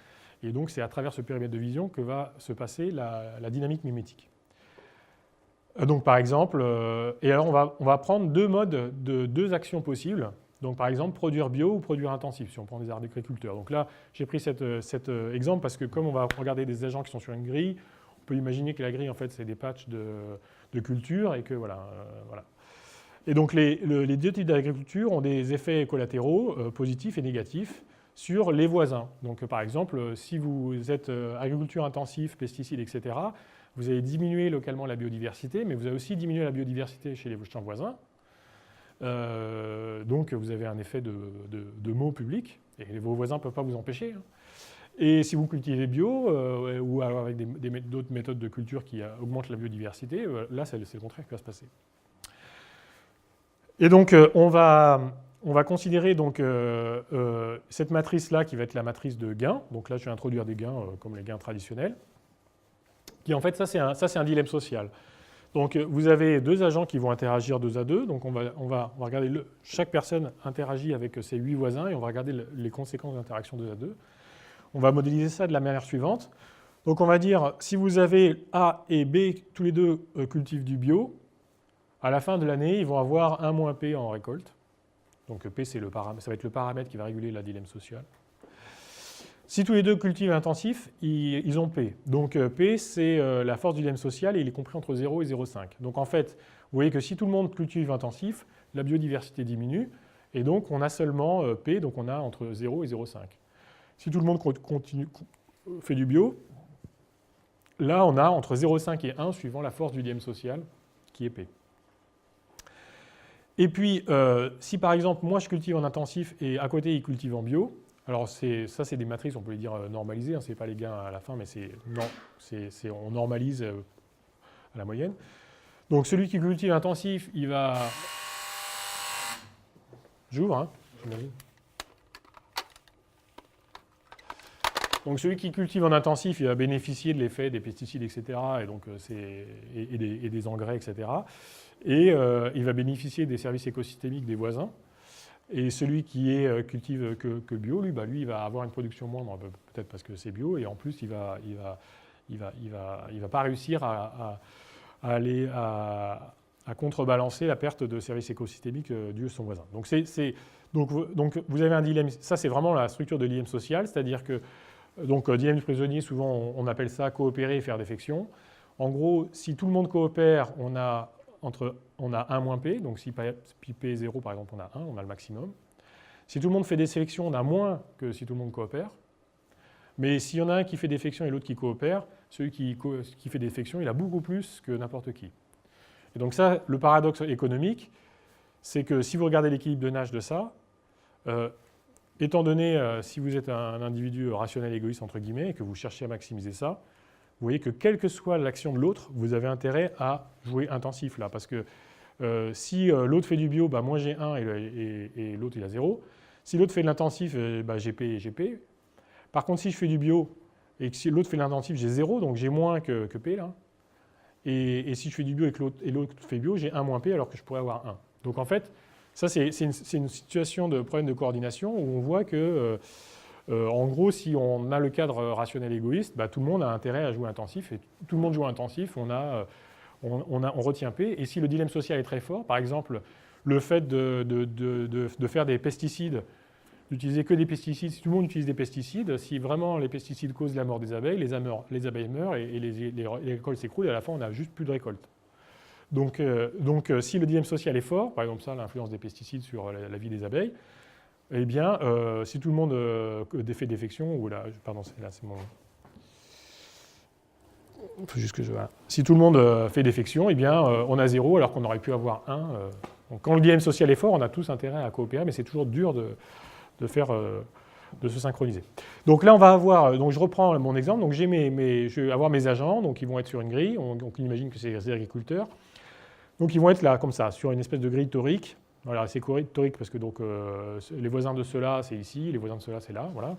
Et donc c'est à travers ce périmètre de vision que va se passer la dynamique mimétique. Donc par exemple, et alors on va prendre deux modes de deux actions possibles. Donc, par exemple, produire bio ou produire intensif, si on prend des agriculteurs. Donc là, j'ai pris cet exemple parce que comme on va regarder des agents qui sont sur une grille, on peut imaginer que la grille, en fait, c'est des patchs de culture et que voilà. Et donc, les deux types d'agriculture ont des effets collatéraux positifs et négatifs sur les voisins. Donc, par exemple, si vous êtes agriculture intensive, pesticides, etc., vous allez diminuer localement la biodiversité, mais vous allez aussi diminuer la biodiversité chez les champs voisins. Donc vous avez un effet de mot public et vos voisins ne peuvent pas vous empêcher. Hein. Et si vous cultivez bio ou avec d'autres méthodes de culture qui augmentent la biodiversité, là c'est le contraire qui va se passer. Et donc on va considérer donc, cette matrice-là qui va être la matrice de gains. Donc là je vais introduire des gains comme les gains traditionnels. Qui en fait ça c'est un dilemme social. Donc, vous avez deux agents qui vont interagir deux à deux. Donc, on va regarder chaque personne interagit avec ses 8 voisins et on va regarder les conséquences d'interaction deux à deux. On va modéliser ça de la manière suivante. Donc, on va dire, si vous avez A et B, tous les deux cultivent du bio, à la fin de l'année, ils vont avoir 1 moins P en récolte. Donc, P, ça va être le paramètre qui va réguler la dilemme sociale. Si tous les deux cultivent intensif, ils ont P. Donc P, c'est la force du dilemme social et il est compris entre 0 et 0,5. Donc en fait, vous voyez que si tout le monde cultive intensif, la biodiversité diminue et donc on a seulement P, donc on a entre 0 et 0,5. Si tout le monde fait du bio, là on a entre 0,5 et 1 suivant la force du dilemme social qui est P. Et puis, si par exemple, moi je cultive en intensif et à côté ils cultivent en bio, alors ça c'est des matrices, on peut les dire normalisées, hein, ce n'est pas les gains à la fin, mais on normalise à la moyenne. Donc celui qui cultive intensif, il va... J'ouvre, hein, j'imagine. Donc celui qui cultive en intensif, il va bénéficier de l'effet des pesticides, etc., et, donc, et des engrais, etc. Et il va bénéficier des services écosystémiques des voisins. Et celui qui cultive que bio, lui, il va avoir une production moindre, peut-être parce que c'est bio, et en plus, il va pas réussir à contrebalancer la perte de services écosystémiques dus à son voisin. Donc vous avez un dilemme, ça c'est vraiment la structure de dilemme social, c'est-à-dire que dilemme du prisonnier, souvent on appelle ça coopérer et faire défection. En gros, si tout le monde coopère, on a 1 moins P, donc si P est 0 par exemple, on a 1, on a le maximum. Si tout le monde fait des sélections, on a moins que si tout le monde coopère. Mais s'il y en a un qui fait défection et l'autre qui coopère, celui qui fait défection, il a beaucoup plus que n'importe qui. Et donc ça, le paradoxe économique, c'est que si vous regardez l'équilibre de Nash de ça, étant donné, si vous êtes un individu rationnel égoïste, entre guillemets, et que vous cherchez à maximiser ça, vous voyez que quelle que soit l'action de l'autre, vous avez intérêt à jouer intensif là. Parce que si l'autre fait du bio, moi j'ai 1 et l'autre il a 0. Si l'autre fait de l'intensif, j'ai P et j'ai P. Par contre, si je fais du bio et que si l'autre fait de l'intensif, j'ai 0, donc j'ai moins que P là. Et si je fais du bio et l'autre fait bio, j'ai 1 moins P alors que je pourrais avoir 1. Donc en fait, ça c'est une situation de problème de coordination où on voit que en gros, si on a le cadre rationnel égoïste, tout le monde a intérêt à jouer intensif. Et tout le monde joue intensif, on retient P. Et si le dilemme social est très fort, par exemple, le fait de faire des pesticides, d'utiliser que des pesticides, si tout le monde utilise des pesticides, si vraiment les pesticides causent la mort des abeilles, les abeilles meurent et les récoltes s'écroulent et à la fin, on n'a juste plus de récolte. Donc, si le dilemme social est fort, par exemple ça, l'influence des pesticides sur la vie des abeilles, eh bien, si tout le monde fait défection, ou là, pardon, c'est mon... Faut juste que si tout le monde fait défection, eh bien, on a 0 alors qu'on aurait pu avoir 1. Donc, quand le dilemme social est fort, on a tous intérêt à coopérer, mais c'est toujours dur de se synchroniser. Donc là, on va avoir, donc je reprends mon exemple, donc je vais avoir mes agents, donc ils vont être sur une grille, donc on imagine que c'est des agriculteurs. Donc ils vont être là, comme ça, sur une espèce de grille torique. Voilà, c'est torique parce que donc, les voisins de ceux-là, c'est ici, les voisins de ceux-là, c'est là. Voilà.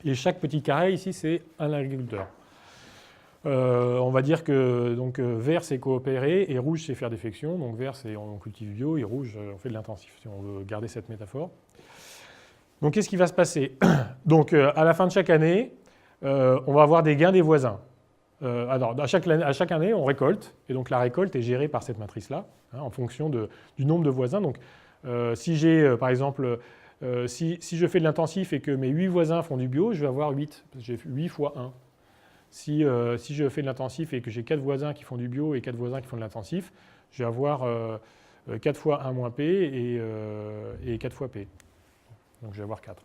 Et chaque petit carré ici, c'est un agriculteur. On va dire que donc, vert, c'est coopérer, et rouge, c'est faire défection. Donc vert, c'est on cultive bio, et rouge, on fait de l'intensif, si on veut garder cette métaphore. Donc qu'est-ce qui va se passer? Donc à la fin de chaque année, on va avoir des gains des voisins. Alors, à chaque année, on récolte, et donc la récolte est gérée par cette matrice-là, hein, en fonction du nombre de voisins. Donc, si j'ai, par exemple, si je fais de l'intensif et que mes 8 voisins font du bio, je vais avoir 8, parce que j'ai 8 fois 1. Si je fais de l'intensif et que j'ai 4 voisins qui font du bio et 4 voisins qui font de l'intensif, je vais avoir 4 fois 1 moins P et 4 fois P. Donc, je vais avoir 4.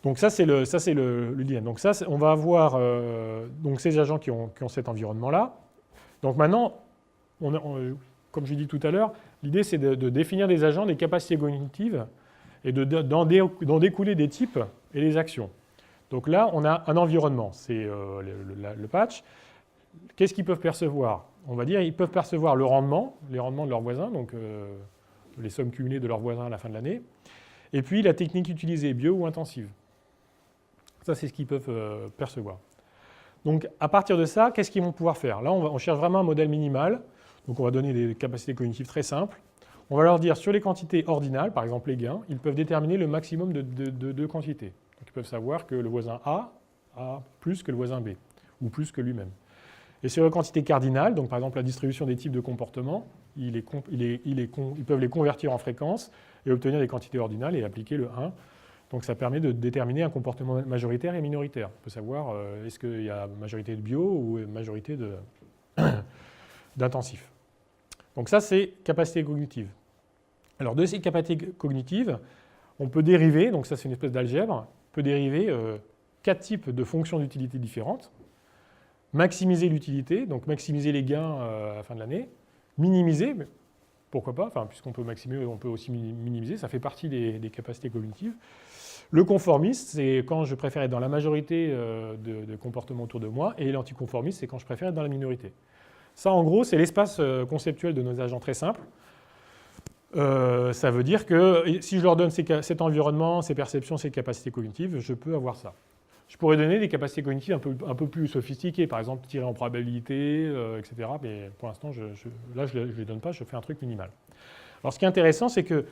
Donc ça, c'est le dilemme. Donc ça, on va avoir donc ces agents qui ont cet environnement-là. Donc maintenant, comme je l'ai dit tout à l'heure, l'idée c'est de définir des agents, des capacités cognitives, et d'en découler des types et des actions. Donc là, on a un environnement, c'est le patch. Qu'est-ce qu'ils peuvent percevoir? On va dire qu'ils peuvent percevoir les rendements de leurs voisins, donc les sommes cumulées de leurs voisins à la fin de l'année, et puis la technique utilisée, bio ou intensive. Ça, c'est ce qu'ils peuvent percevoir. Donc, à partir de ça, qu'est-ce qu'ils vont pouvoir faire? Là, on cherche vraiment un modèle minimal. Donc, on va donner des capacités cognitives très simples. On va leur dire, sur les quantités ordinales, par exemple les gains, ils peuvent déterminer le maximum de quantités. Donc, ils peuvent savoir que le voisin A a plus que le voisin B, ou plus que lui-même. Et sur les quantités cardinales, donc par exemple la distribution des types de comportements, ils peuvent les convertir en fréquences et obtenir des quantités ordinales et appliquer le 1 Donc ça permet de déterminer un comportement majoritaire et minoritaire. On peut savoir est-ce qu'il y a majorité de bio ou majorité d'intensif. Donc ça, c'est capacité cognitive. Alors de ces capacités cognitives, on peut dériver, donc ça c'est une espèce d'algèbre, on peut dériver 4 types de fonctions d'utilité différentes. Maximiser l'utilité, donc maximiser les gains à la fin de l'année. Minimiser, mais pourquoi pas, enfin, puisqu'on peut maximiser, on peut aussi minimiser, ça fait partie des capacités cognitives. Le conformiste, c'est quand je préfère être dans la majorité de comportements autour de moi, et l'anticonformiste, c'est quand je préfère être dans la minorité. Ça, en gros, c'est l'espace conceptuel de nos agents très simple. Ça veut dire que si je leur donne cet environnement, ces perceptions, ces capacités cognitives, je peux avoir ça. Je pourrais donner des capacités cognitives un peu plus sophistiquées, par exemple tirer en probabilité, etc. Mais pour l'instant, là, je ne les donne pas, je fais un truc minimal. Alors, ce qui est intéressant, c'est que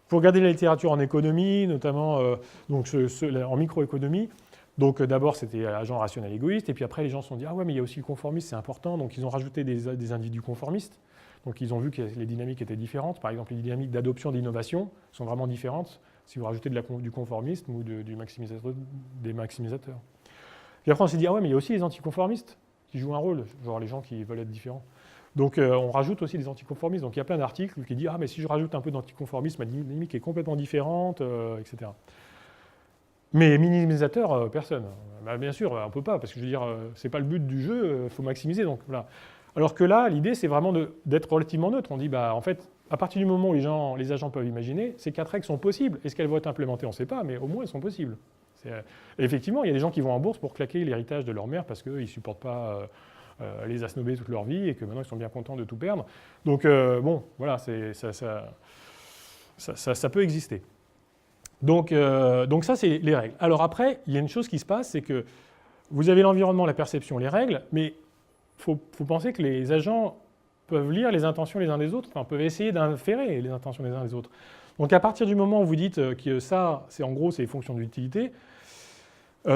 pour regarder la littérature en économie, notamment en microéconomie, donc d'abord, c'était agent rationnel égoïste, et puis après, les gens se sont dit « Ah ouais, mais il y a aussi le conformiste, c'est important », donc ils ont rajouté des individus conformistes. Donc ils ont vu que les dynamiques étaient différentes. Par exemple, les dynamiques d'adoption d'innovation sont vraiment différentes si vous rajoutez du conformisme ou des maximisateurs. Puis après, on s'est dit, ah ouais, mais il y a aussi les anticonformistes qui jouent un rôle, genre les gens qui veulent être différents. Donc on rajoute aussi des anticonformistes. Donc il y a plein d'articles qui disent, ah mais si je rajoute un peu d'anticonformisme, ma dynamique est complètement différente, etc. Mais minimisateur, personne. Bah, bien sûr, on ne peut pas, parce que je veux dire, c'est pas le but du jeu, il faut maximiser. Donc voilà. Alors que là, l'idée, c'est vraiment d'être relativement neutre. On dit, bah, en fait, à partir du moment où les agents peuvent imaginer, ces 4 règles sont possibles. Est-ce qu'elles vont être implémentées? On ne sait pas, mais au moins, elles sont possibles. Effectivement, il y a des gens qui vont en bourse pour claquer l'héritage de leur mère parce qu'ils ne supportent pas les assnober toute leur vie et que maintenant, ils sont bien contents de tout perdre. Donc, bon, voilà, ça peut exister. Donc ça, c'est les règles. Alors après, il y a une chose qui se passe, c'est que vous avez l'environnement, la perception, les règles, mais il faut penser que les agents peuvent lire les intentions les uns des autres, enfin, peuvent essayer d'inférer les intentions les uns des autres. Donc à partir du moment où vous dites que ça, c'est en gros, c'est les fonctions d'utilité,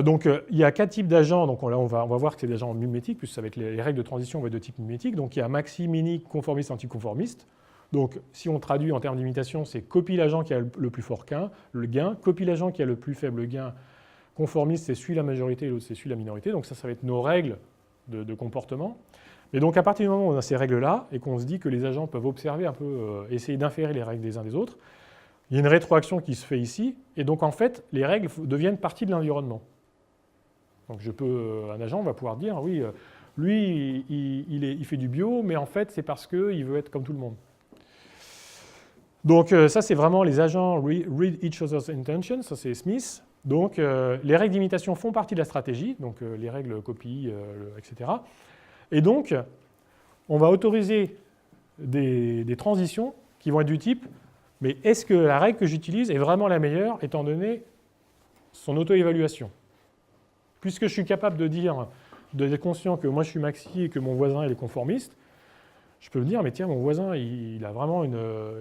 donc il y a 4 types d'agents, donc là on va voir que c'est des agents mimétiques, puisque ça va être les règles de transition vont être de type mimétique, donc il y a maxi, mini, conformiste, anticonformiste. Donc si on traduit en termes d'imitation, c'est copie l'agent qui a le plus fort gain, copie l'agent qui a le plus faible gain, conformiste c'est celui la majorité et l'autre c'est celui la minorité, donc ça va être nos règles de comportement. Et donc à partir du moment où on a ces règles-là et qu'on se dit que les agents peuvent observer un peu, essayer d'inférer les règles des uns des autres, il y a une rétroaction qui se fait ici, et donc en fait les règles deviennent partie de l'environnement. Donc un agent va pouvoir dire, oui, lui il fait du bio, mais en fait c'est parce qu'il veut être comme tout le monde. Donc ça c'est vraiment les agents read each other's intentions, ça c'est Smith. Donc les règles d'imitation font partie de la stratégie, donc les règles copie, etc. Et donc on va autoriser des transitions qui vont être du type mais est-ce que la règle que j'utilise est vraiment la meilleure étant donné son auto-évaluation? Puisque je suis capable de dire, d'être conscient que moi je suis maxi et que mon voisin il est conformiste, je peux me dire, mais tiens, mon voisin, il a vraiment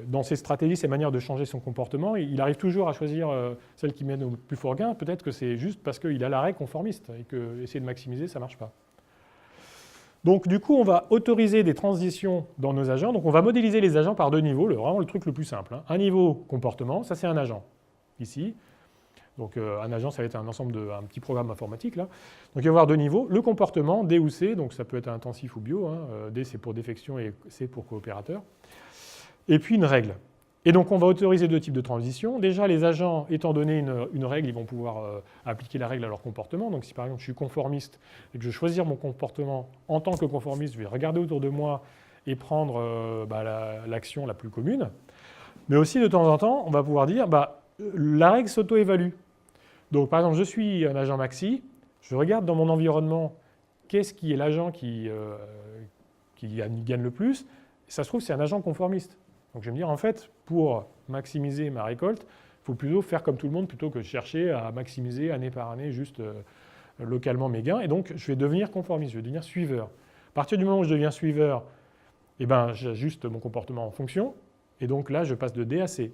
dans ses stratégies, ses manières de changer son comportement, il arrive toujours à choisir celle qui mène au plus fort gain. Peut-être que c'est juste parce qu'il a la règle conformiste et que essayer de maximiser, ça ne marche pas. Donc, du coup, on va autoriser des transitions dans nos agents. Donc, on va modéliser les agents par 2 niveaux, vraiment le truc le plus simple. Un niveau comportement, ça c'est un agent, ici. Donc, un agent, ça va être un petit programme informatique, là. Donc, il va y avoir 2 niveaux. Le comportement, D ou C, donc ça peut être intensif ou bio. D, c'est pour défection et C pour coopérateur. Et puis, une règle. Et donc, on va autoriser 2 types de transitions. Déjà, les agents, étant donné une règle, ils vont pouvoir appliquer la règle à leur comportement. Donc, si par exemple, je suis conformiste et que je veux choisir mon comportement en tant que conformiste, je vais regarder autour de moi et prendre l'action la plus commune. Mais aussi, de temps en temps, on va pouvoir dire, la règle s'auto-évalue. Donc, par exemple, je suis un agent maxi, je regarde dans mon environnement qu'est-ce qui est l'agent qui gagne le plus. Et ça se trouve, c'est un agent conformiste. Donc, je vais me dire, en fait, pour maximiser ma récolte, il faut plutôt faire comme tout le monde plutôt que de chercher à maximiser année par année juste localement mes gains. Et donc, je vais devenir conformiste, je vais devenir suiveur. À partir du moment où je deviens suiveur, j'ajuste mon comportement en fonction. Et donc là, je passe de D à C.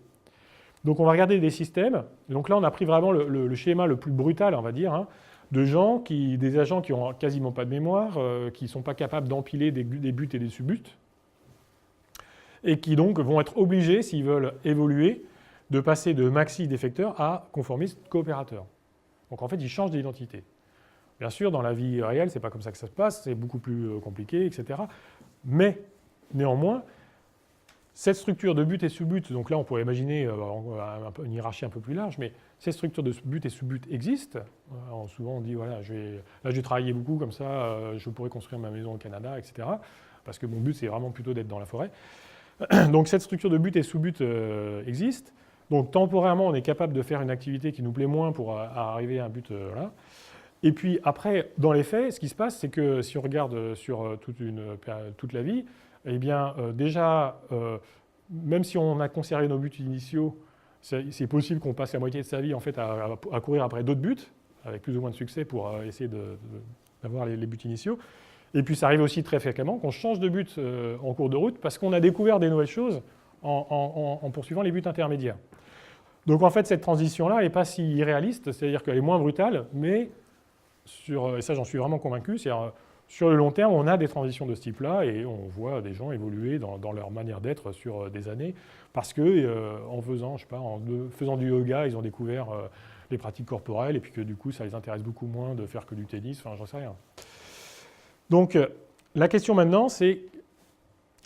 Donc on va regarder des systèmes. Donc là, on a pris vraiment le schéma le plus brutal, on va dire, des agents qui n'ont quasiment pas de mémoire, qui ne sont pas capables d'empiler des buts et des sub-buts, et qui donc vont être obligés, s'ils veulent évoluer, de passer de maxi défecteur à conformiste coopérateur. Donc en fait, il change d'identité. Bien sûr, dans la vie réelle, ce n'est pas comme ça que ça se passe, c'est beaucoup plus compliqué, etc. Mais néanmoins, cette structure de but et sous-but, donc là on pourrait imaginer une hiérarchie un peu plus large, mais ces structures de but et sous-but existent. Souvent on dit, voilà, là je vais travailler beaucoup, comme ça je pourrais construire ma maison au Canada, etc. Parce que mon but c'est vraiment plutôt d'être dans la forêt. Donc cette structure de but et sous-but existe. Donc temporairement on est capable de faire une activité qui nous plaît moins pour arriver à un but. Voilà. Et puis après, dans les faits, ce qui se passe, c'est que si on regarde sur toute la vie, eh bien, déjà, même si on a conservé nos buts initiaux, c'est possible qu'on passe la moitié de sa vie en fait, à courir après d'autres buts, avec plus ou moins de succès pour essayer d'avoir les buts initiaux. Et puis ça arrive aussi très fréquemment qu'on change de but en cours de route parce qu'on a découvert des nouvelles choses en poursuivant les buts intermédiaires. Donc en fait, cette transition-là, elle n'est pas si irréaliste, c'est-à-dire qu'elle est moins brutale, mais, et ça j'en suis vraiment convaincu, c'est-à-dire sur le long terme, on a des transitions de ce type-là et on voit des gens évoluer dans leur manière d'être sur des années parce qu'en faisant, je sais pas, en faisant du yoga, ils ont découvert les pratiques corporelles et puis que du coup, ça les intéresse beaucoup moins de faire que du tennis, enfin, j'en sais rien. Donc, la question maintenant, c'est...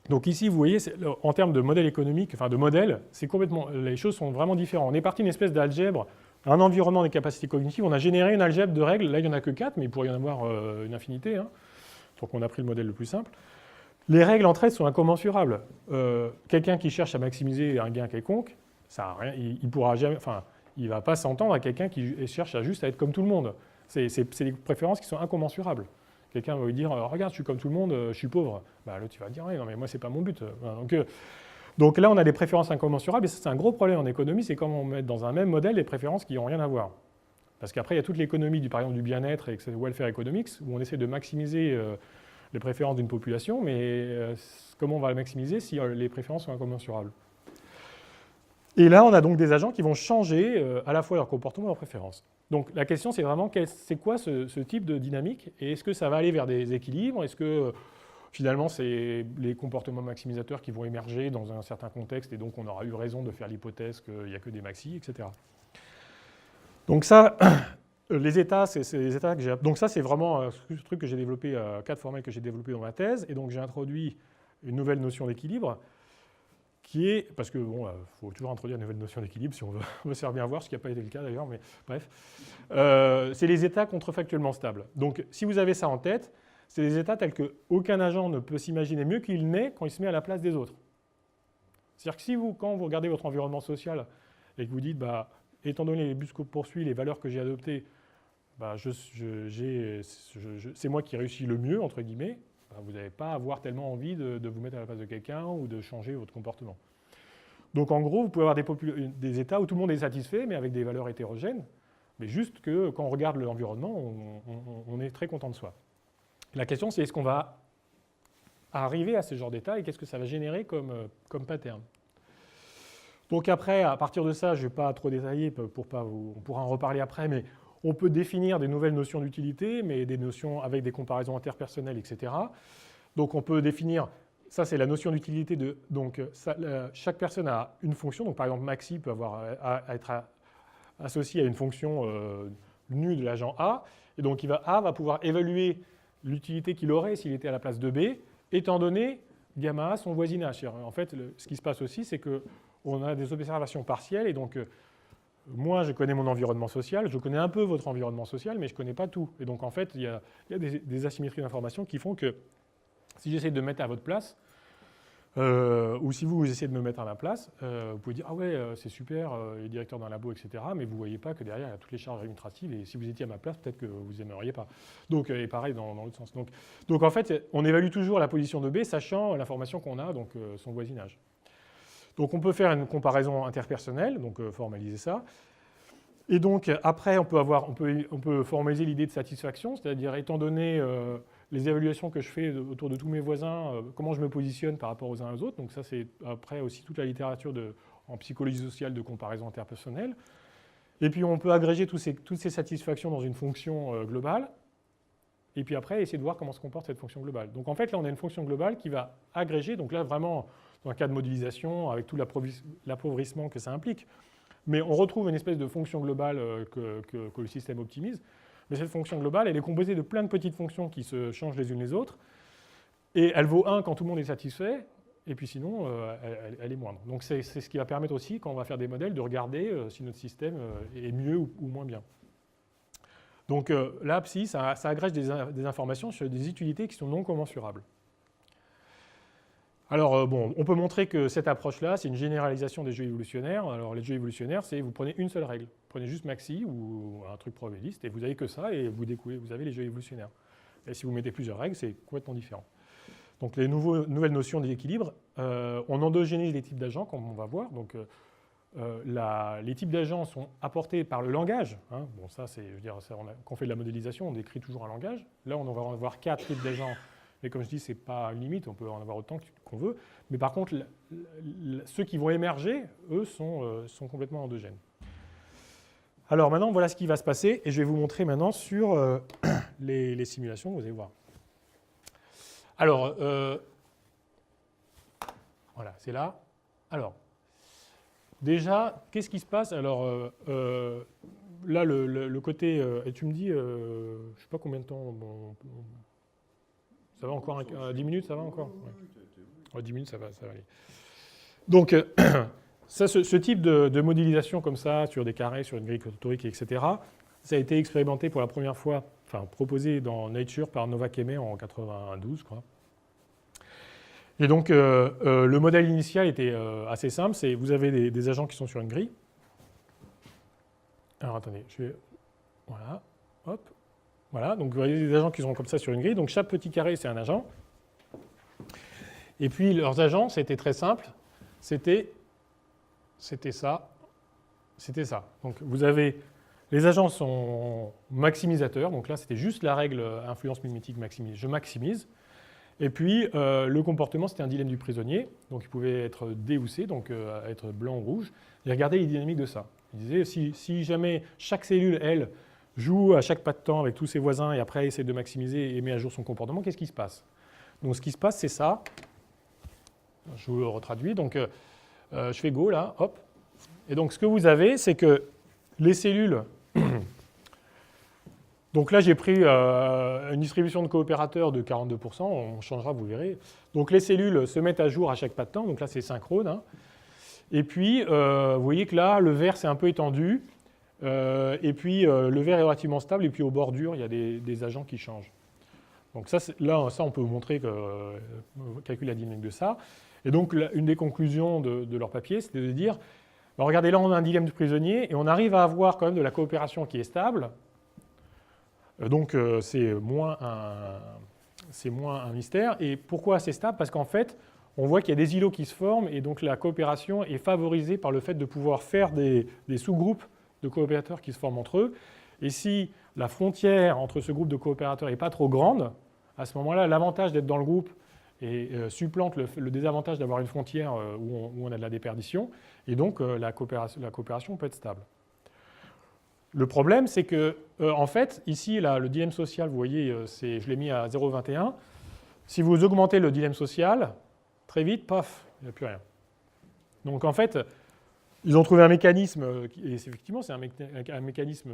Donc ici, vous voyez, en termes de modèle économique, enfin de modèle, c'est complètement... Les choses sont vraiment différentes. On est parti d'une espèce d'algèbre, un environnement des capacités cognitives. On a généré une algèbre de règles. Là, il n'y en a que 4, mais il pourrait y en avoir une infinité. Hein. Donc on a pris le modèle le plus simple. Les règles entre elles sont incommensurables. Quelqu'un qui cherche à maximiser un gain quelconque, ça a rien, il pourra jamais, enfin, il ne va pas s'entendre à quelqu'un qui cherche juste à être comme tout le monde. C'est des préférences qui sont incommensurables. Quelqu'un va lui dire « Regarde, je suis comme tout le monde, je suis pauvre. » Bah, l'autre, il va dire « Oui, non, mais moi, ce n'est pas mon but. » Donc là, on a des préférences incommensurables, et ça, c'est un gros problème en économie, c'est comment on met dans un même modèle des préférences qui n'ont rien à voir. Parce qu'après, il y a toute l'économie, par exemple, du bien-être et welfare economics, où on essaie de maximiser les préférences d'une population, mais comment on va la maximiser si les préférences sont incommensurables? Et là, on a donc des agents qui vont changer à la fois leur comportement et leurs préférences. Donc la question, c'est vraiment, c'est quoi ce type de dynamique? Et est-ce que ça va aller vers des équilibres? Est-ce que finalement, c'est les comportements maximisateurs qui vont émerger dans un certain contexte, et donc on aura eu raison de faire l'hypothèse qu'il n'y a que des maxis, etc. Donc ça, les états, c'est les états que j'ai... Donc ça, c'est vraiment un truc que j'ai développé, 4 formels que j'ai développé dans ma thèse, et donc j'ai introduit une nouvelle notion d'équilibre, qui est, parce que bon, faut toujours introduire une nouvelle notion d'équilibre si on veut se faire bien voir, ce qui n'a pas été le cas d'ailleurs, mais bref. C'est les états contrefactuellement stables. Donc si vous avez ça en tête, c'est des états tels qu'aucun agent ne peut s'imaginer mieux qu'il n'est quand il se met à la place des autres. C'est-à-dire que si quand vous regardez votre environnement social et que vous dites, bah, étant donné les buts que je poursuis, les valeurs que j'ai adoptées, bah, c'est moi qui réussis le mieux, entre guillemets, bah, vous n'allez pas avoir tellement envie de vous mettre à la place de quelqu'un ou de changer votre comportement. Donc en gros, vous pouvez avoir des états où tout le monde est satisfait, mais avec des valeurs hétérogènes, mais juste que quand on regarde l'environnement, on est très content de soi. La question, c'est est-ce qu'on va arriver à ce genre d'état et qu'est-ce que ça va générer comme pattern? Donc après, à partir de ça, je ne vais pas trop détailler, on pourra en reparler après, mais on peut définir des nouvelles notions d'utilité, mais des notions avec des comparaisons interpersonnelles, etc. Donc on peut définir, ça c'est la notion d'utilité, donc chaque personne a une fonction, donc par exemple Maxi peut être associé à une fonction nue de l'agent A, et donc A va pouvoir évaluer l'utilité qu'il aurait s'il était à la place de B, étant donné gamma A son voisinage. En fait, ce qui se passe aussi, c'est qu'on a des observations partielles, et donc moi, je connais mon environnement social, je connais un peu votre environnement social, mais je ne connais pas tout. Et donc, en fait, il y a des asymétries d'informations qui font que si j'essaie de me mettre à votre place, ou si vous essayez de me mettre à ma place, vous pouvez dire « Ah ouais, c'est super, il est directeur d'un labo, etc. » Mais vous ne voyez pas que derrière, il y a toutes les charges administratives, et si vous étiez à ma place, peut-être que vous n'aimeriez pas. Donc, et pareil dans l'autre sens. Donc, en fait, on évalue toujours la position de B, sachant l'information qu'on a, donc son voisinage. Donc on peut faire une comparaison interpersonnelle, donc formaliser ça. Et donc après, on peut formaliser l'idée de satisfaction, c'est-à-dire étant donné les évaluations que je fais autour de tous mes voisins, comment je me positionne par rapport aux uns aux autres. Donc ça, c'est après aussi toute la littérature en psychologie sociale de comparaison interpersonnelle. Et puis on peut agréger toutes ces satisfactions dans une fonction globale. Et puis après, essayer de voir comment se comporte cette fonction globale. Donc en fait, là, on a une fonction globale qui va agréger, donc là, vraiment, dans un cas de modélisation, avec tout l'appauvrissement que ça implique, mais on retrouve une espèce de fonction globale que le système optimise. Mais cette fonction globale, elle est composée de plein de petites fonctions qui se changent les unes les autres, et elle vaut 1 quand tout le monde est satisfait, et puis sinon, elle est moindre. Donc c'est ce qui va permettre aussi, quand on va faire des modèles, de regarder si notre système est mieux ou moins bien. Donc là, PSI, ça agrège des informations sur des utilités qui sont non commensurables. Alors, bon, on peut montrer que cette approche-là, c'est une généralisation des jeux évolutionnaires. Alors, les jeux évolutionnaires, c'est vous prenez une seule règle. Vous prenez juste maxi ou un truc probabiliste, et vous avez que ça, et vous découvrez, vous avez les jeux évolutionnaires. Et si vous mettez plusieurs règles, c'est complètement différent. Donc, les nouvelles notions d'équilibre, on endogénise les types d'agents, comme on va voir. Donc, les types d'agents sont apportés par le langage. Hein. Bon, ça, c'est, je veux dire, quand on fait de la modélisation, on décrit toujours un langage. Là, on va en avoir 4 types d'agents. Mais comme je dis, ce n'est pas une limite, on peut en avoir autant qu'on veut. Mais par contre, ceux qui vont émerger, eux, sont complètement endogènes. Alors maintenant, voilà ce qui va se passer. Et je vais vous montrer maintenant sur les simulations, vous allez voir. Alors, voilà, c'est là. Alors, déjà, qu'est-ce qui se passe? Alors, là, le côté... et tu me dis, je ne sais pas combien de temps... Bon, ça va encore 10 minutes, ça va encore ouais. 10 minutes, ça va aller. Donc, ça, ce type de modélisation comme ça, sur des carrés, sur une grille cotorique, etc., ça a été expérimenté pour la première fois, enfin proposé dans Nature par Novak Emé en 92, je crois. Et donc, le modèle initial était assez simple, c'est vous avez des agents qui sont sur une grille. Alors, attendez, je vais... Voilà, hop. Voilà, donc vous voyez des agents qui sont comme ça sur une grille. Donc chaque petit carré, c'est un agent. Et puis leurs agents, c'était très simple. C'était ça. C'était ça. Donc vous avez... Les agents sont maximisateurs. Donc là, c'était juste la règle influence mimétique maximise. Je maximise. Et puis le comportement, c'était un dilemme du prisonnier. Donc il pouvait être D ou C, donc être blanc ou rouge. Et regardez les dynamiques de ça. Il disait, si jamais chaque cellule, elle, joue à chaque pas de temps avec tous ses voisins et après essaie de maximiser et met à jour son comportement, qu'est-ce qui se passe? Donc ce qui se passe, c'est ça. Je vous le retraduis. Donc je fais Go là, hop. Et donc ce que vous avez, c'est que les cellules... donc là, j'ai pris une distribution de coopérateurs de 42%, on changera, vous verrez. Donc les cellules se mettent à jour à chaque pas de temps, donc là c'est synchrone. Hein. Et puis, vous voyez que là, le vert c'est un peu étendu. Et puis le vert est relativement stable, et puis aux bordures, il y a des agents qui changent. Donc ça, là, ça, on peut vous montrer, calculer la dynamique de ça. Et donc, une des conclusions de leur papier, c'était de dire, bah, regardez, là, on a un dilemme du prisonnier, et on arrive à avoir quand même de la coopération qui est stable. Donc, c'est moins un mystère. Et pourquoi c'est stable? Parce qu'en fait, on voit qu'il y a des îlots qui se forment, et donc la coopération est favorisée par le fait de pouvoir faire des sous-groupes de coopérateurs qui se forment entre eux. Et si la frontière entre ce groupe de coopérateurs n'est pas trop grande, à ce moment-là, l'avantage d'être dans le groupe supplante le désavantage d'avoir une frontière où on a de la déperdition, et donc la coopération peut être stable. Le problème, c'est que, en fait, ici, là, le dilemme social, vous voyez, je l'ai mis à 0,21. Si vous augmentez le dilemme social, très vite, paf, il n'y a plus rien. Donc, en fait, ils ont trouvé un mécanisme, et effectivement, c'est un mécanisme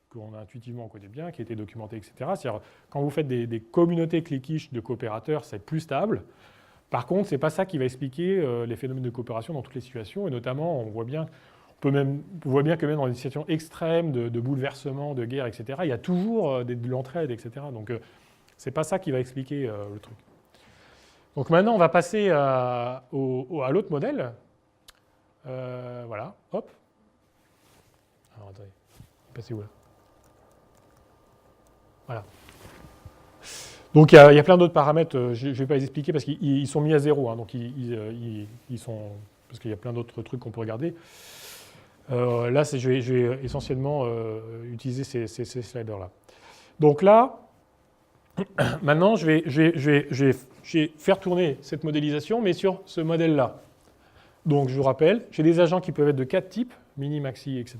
qu'on intuitivement connaît bien, qui a été documenté, etc. C'est-à-dire, quand vous faites des communautés cliquish de coopérateurs, c'est plus stable. Par contre, ce n'est pas ça qui va expliquer les phénomènes de coopération dans toutes les situations, et notamment, on voit bien que même dans des situations extrêmes de bouleversement, de guerre, etc., il y a toujours de l'entraide, etc. Donc, ce n'est pas ça qui va expliquer le truc. Donc maintenant, on va passer à l'autre modèle. Voilà, hop. Alors, attendez, passez où là? Voilà. Donc il y a plein d'autres paramètres, je ne vais pas les expliquer parce qu'ils sont mis à 0, hein, donc ils sont, parce qu'il y a plein d'autres trucs qu'on peut regarder. Là, je vais essentiellement utiliser ces sliders-là. Donc là, maintenant, je vais faire tourner cette modélisation, mais sur ce modèle-là. Donc, je vous rappelle, j'ai des agents qui peuvent être de 4 types, mini, maxi, etc.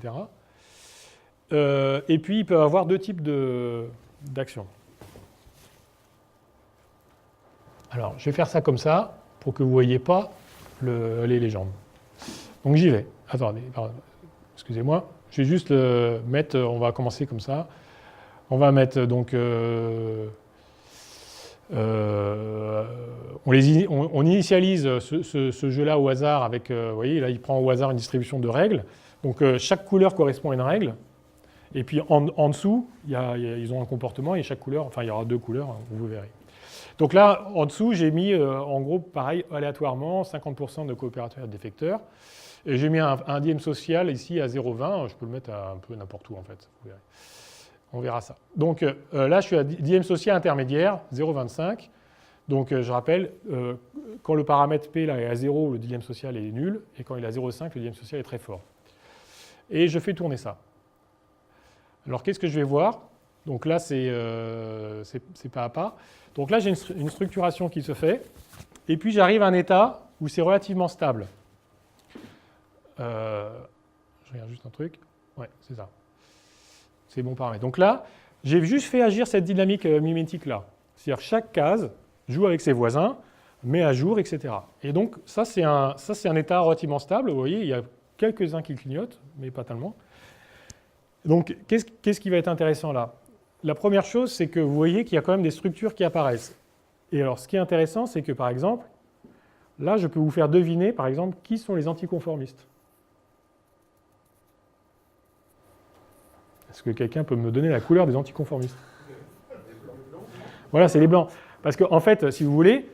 Et puis, ils peuvent avoir 2 types d'actions. Alors, je vais faire ça comme ça, pour que vous ne voyez pas les légendes. Donc, j'y vais. Attendez, pardon, excusez-moi. Je vais juste mettre, on va commencer comme ça. On va mettre donc... on initialise ce jeu-là au hasard avec, vous voyez, là il prend au hasard une distribution de règles. Donc chaque couleur correspond à une règle. Et puis en dessous, ils ont un comportement et chaque couleur, enfin il y aura 2 couleurs, hein, vous verrez. Donc là, en dessous, j'ai mis en gros, pareil, aléatoirement, 50% de coopérateurs et de défecteurs. Et j'ai mis un diem social ici à 0,20. Je peux le mettre à un peu n'importe où en fait. Vous verrez. On verra ça. Donc là, je suis à diem social intermédiaire, 0,25. Donc je rappelle, quand le paramètre P là, est à 0, le dilemme social est nul. Et quand il est à 0,5, le dilemme social est très fort. Et je fais tourner ça. Alors qu'est-ce que je vais voir? Donc là, c'est pas à pas. Donc là, j'ai une structuration qui se fait. Et puis j'arrive à un état où c'est relativement stable. Je regarde juste un truc. Ouais, c'est ça. C'est bon paramètre. Donc là, j'ai juste fait agir cette dynamique mimétique-là. C'est-à-dire chaque case joue avec ses voisins, met à jour, etc. Et donc ça, c'est un état relativement stable. Vous voyez, il y a quelques-uns qui clignotent, mais pas tellement. Donc, qu'est-ce qui va être intéressant là? La première chose, c'est que vous voyez qu'il y a quand même des structures qui apparaissent. Et alors, ce qui est intéressant, c'est que, par exemple, là, je peux vous faire deviner, par exemple, qui sont les anticonformistes. Est-ce que quelqu'un peut me donner la couleur des anticonformistes? Voilà, c'est les blancs. Parce qu'en fait, si vous voulez,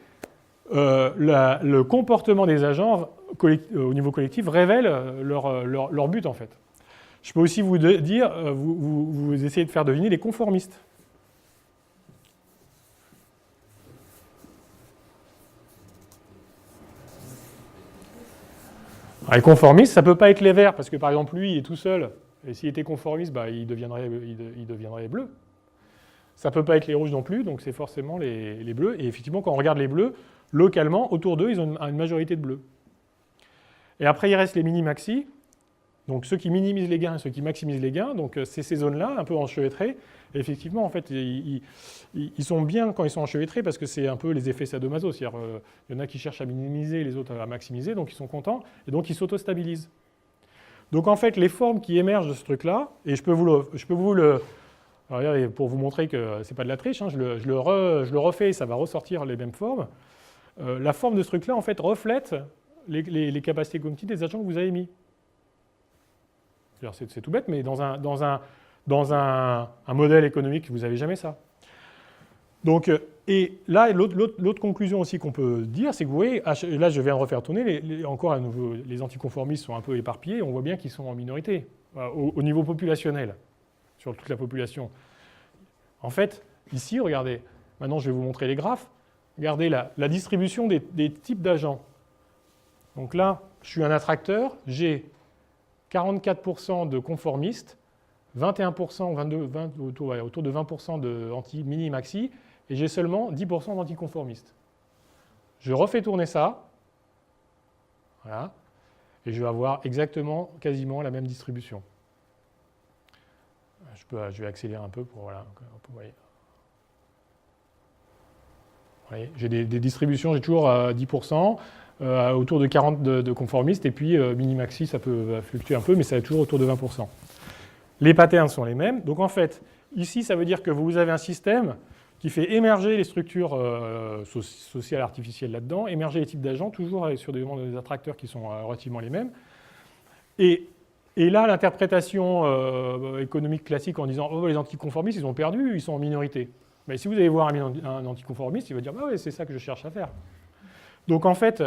le comportement des agents au niveau collectif révèle leur but, en fait. Je peux aussi vous dire, vous essayez de faire deviner les conformistes. Alors, les conformistes, ça ne peut pas être les verts, parce que par exemple, lui, il est tout seul, et s'il était conformiste, bah, il deviendrait bleu. Ça ne peut pas être les rouges non plus, donc c'est forcément les bleus. Et effectivement, quand on regarde les bleus, localement, autour d'eux, ils ont une majorité de bleus. Et après, il reste les mini-maxi. Donc ceux qui minimisent les gains et ceux qui maximisent les gains, donc c'est ces zones-là, un peu enchevêtrées. Et effectivement, en fait, ils sont bien quand ils sont enchevêtrés parce que c'est un peu les effets sadomaso. C'est-à-dire, il y en a qui cherchent à minimiser, les autres à maximiser, donc ils sont contents, et donc ils s'auto-stabilisent. Donc en fait, les formes qui émergent de ce truc-là, et je peux vous le alors, regardez, pour vous montrer que ce n'est pas de la triche, hein, je le refais et ça va ressortir les mêmes formes. La forme de ce truc-là, en fait, reflète les capacités cognitives des agents que vous avez mis. C'est tout bête, mais dans un modèle économique, vous n'avez jamais ça. Donc, et là, l'autre conclusion aussi qu'on peut dire, c'est que vous voyez, là je viens de refaire tourner, encore à nouveau, les anticonformistes sont un peu éparpillés, on voit bien qu'ils sont en minorité, au niveau populationnel, sur toute la population. En fait, ici, regardez, maintenant je vais vous montrer les graphes, regardez la distribution des types d'agents. Donc là, je suis un attracteur, j'ai 44% de conformistes, 21%, autour de 20% de mini-maxi, et j'ai seulement 10% d'anticonformistes. Je refais tourner ça, voilà, et je vais avoir exactement, quasiment la même distribution. Je vais accélérer un peu pour, voilà, vous voyez, j'ai des distributions, j'ai toujours 10%, autour de 40 de conformistes, et puis mini-maxi, ça peut fluctuer un peu, mais ça est toujours autour de 20%. Les patterns sont les mêmes. Donc en fait, ici, ça veut dire que vous avez un système qui fait émerger les structures sociales artificielles là-dedans, émerger les types d'agents, toujours sur des attracteurs qui sont relativement les mêmes. Et là, l'interprétation économique classique en disant « Oh, les anticonformistes, ils ont perdu, ils sont en minorité ». Mais si vous allez voir un anticonformiste, il va dire « Ah oui, c'est ça que je cherche à faire ». Donc en fait,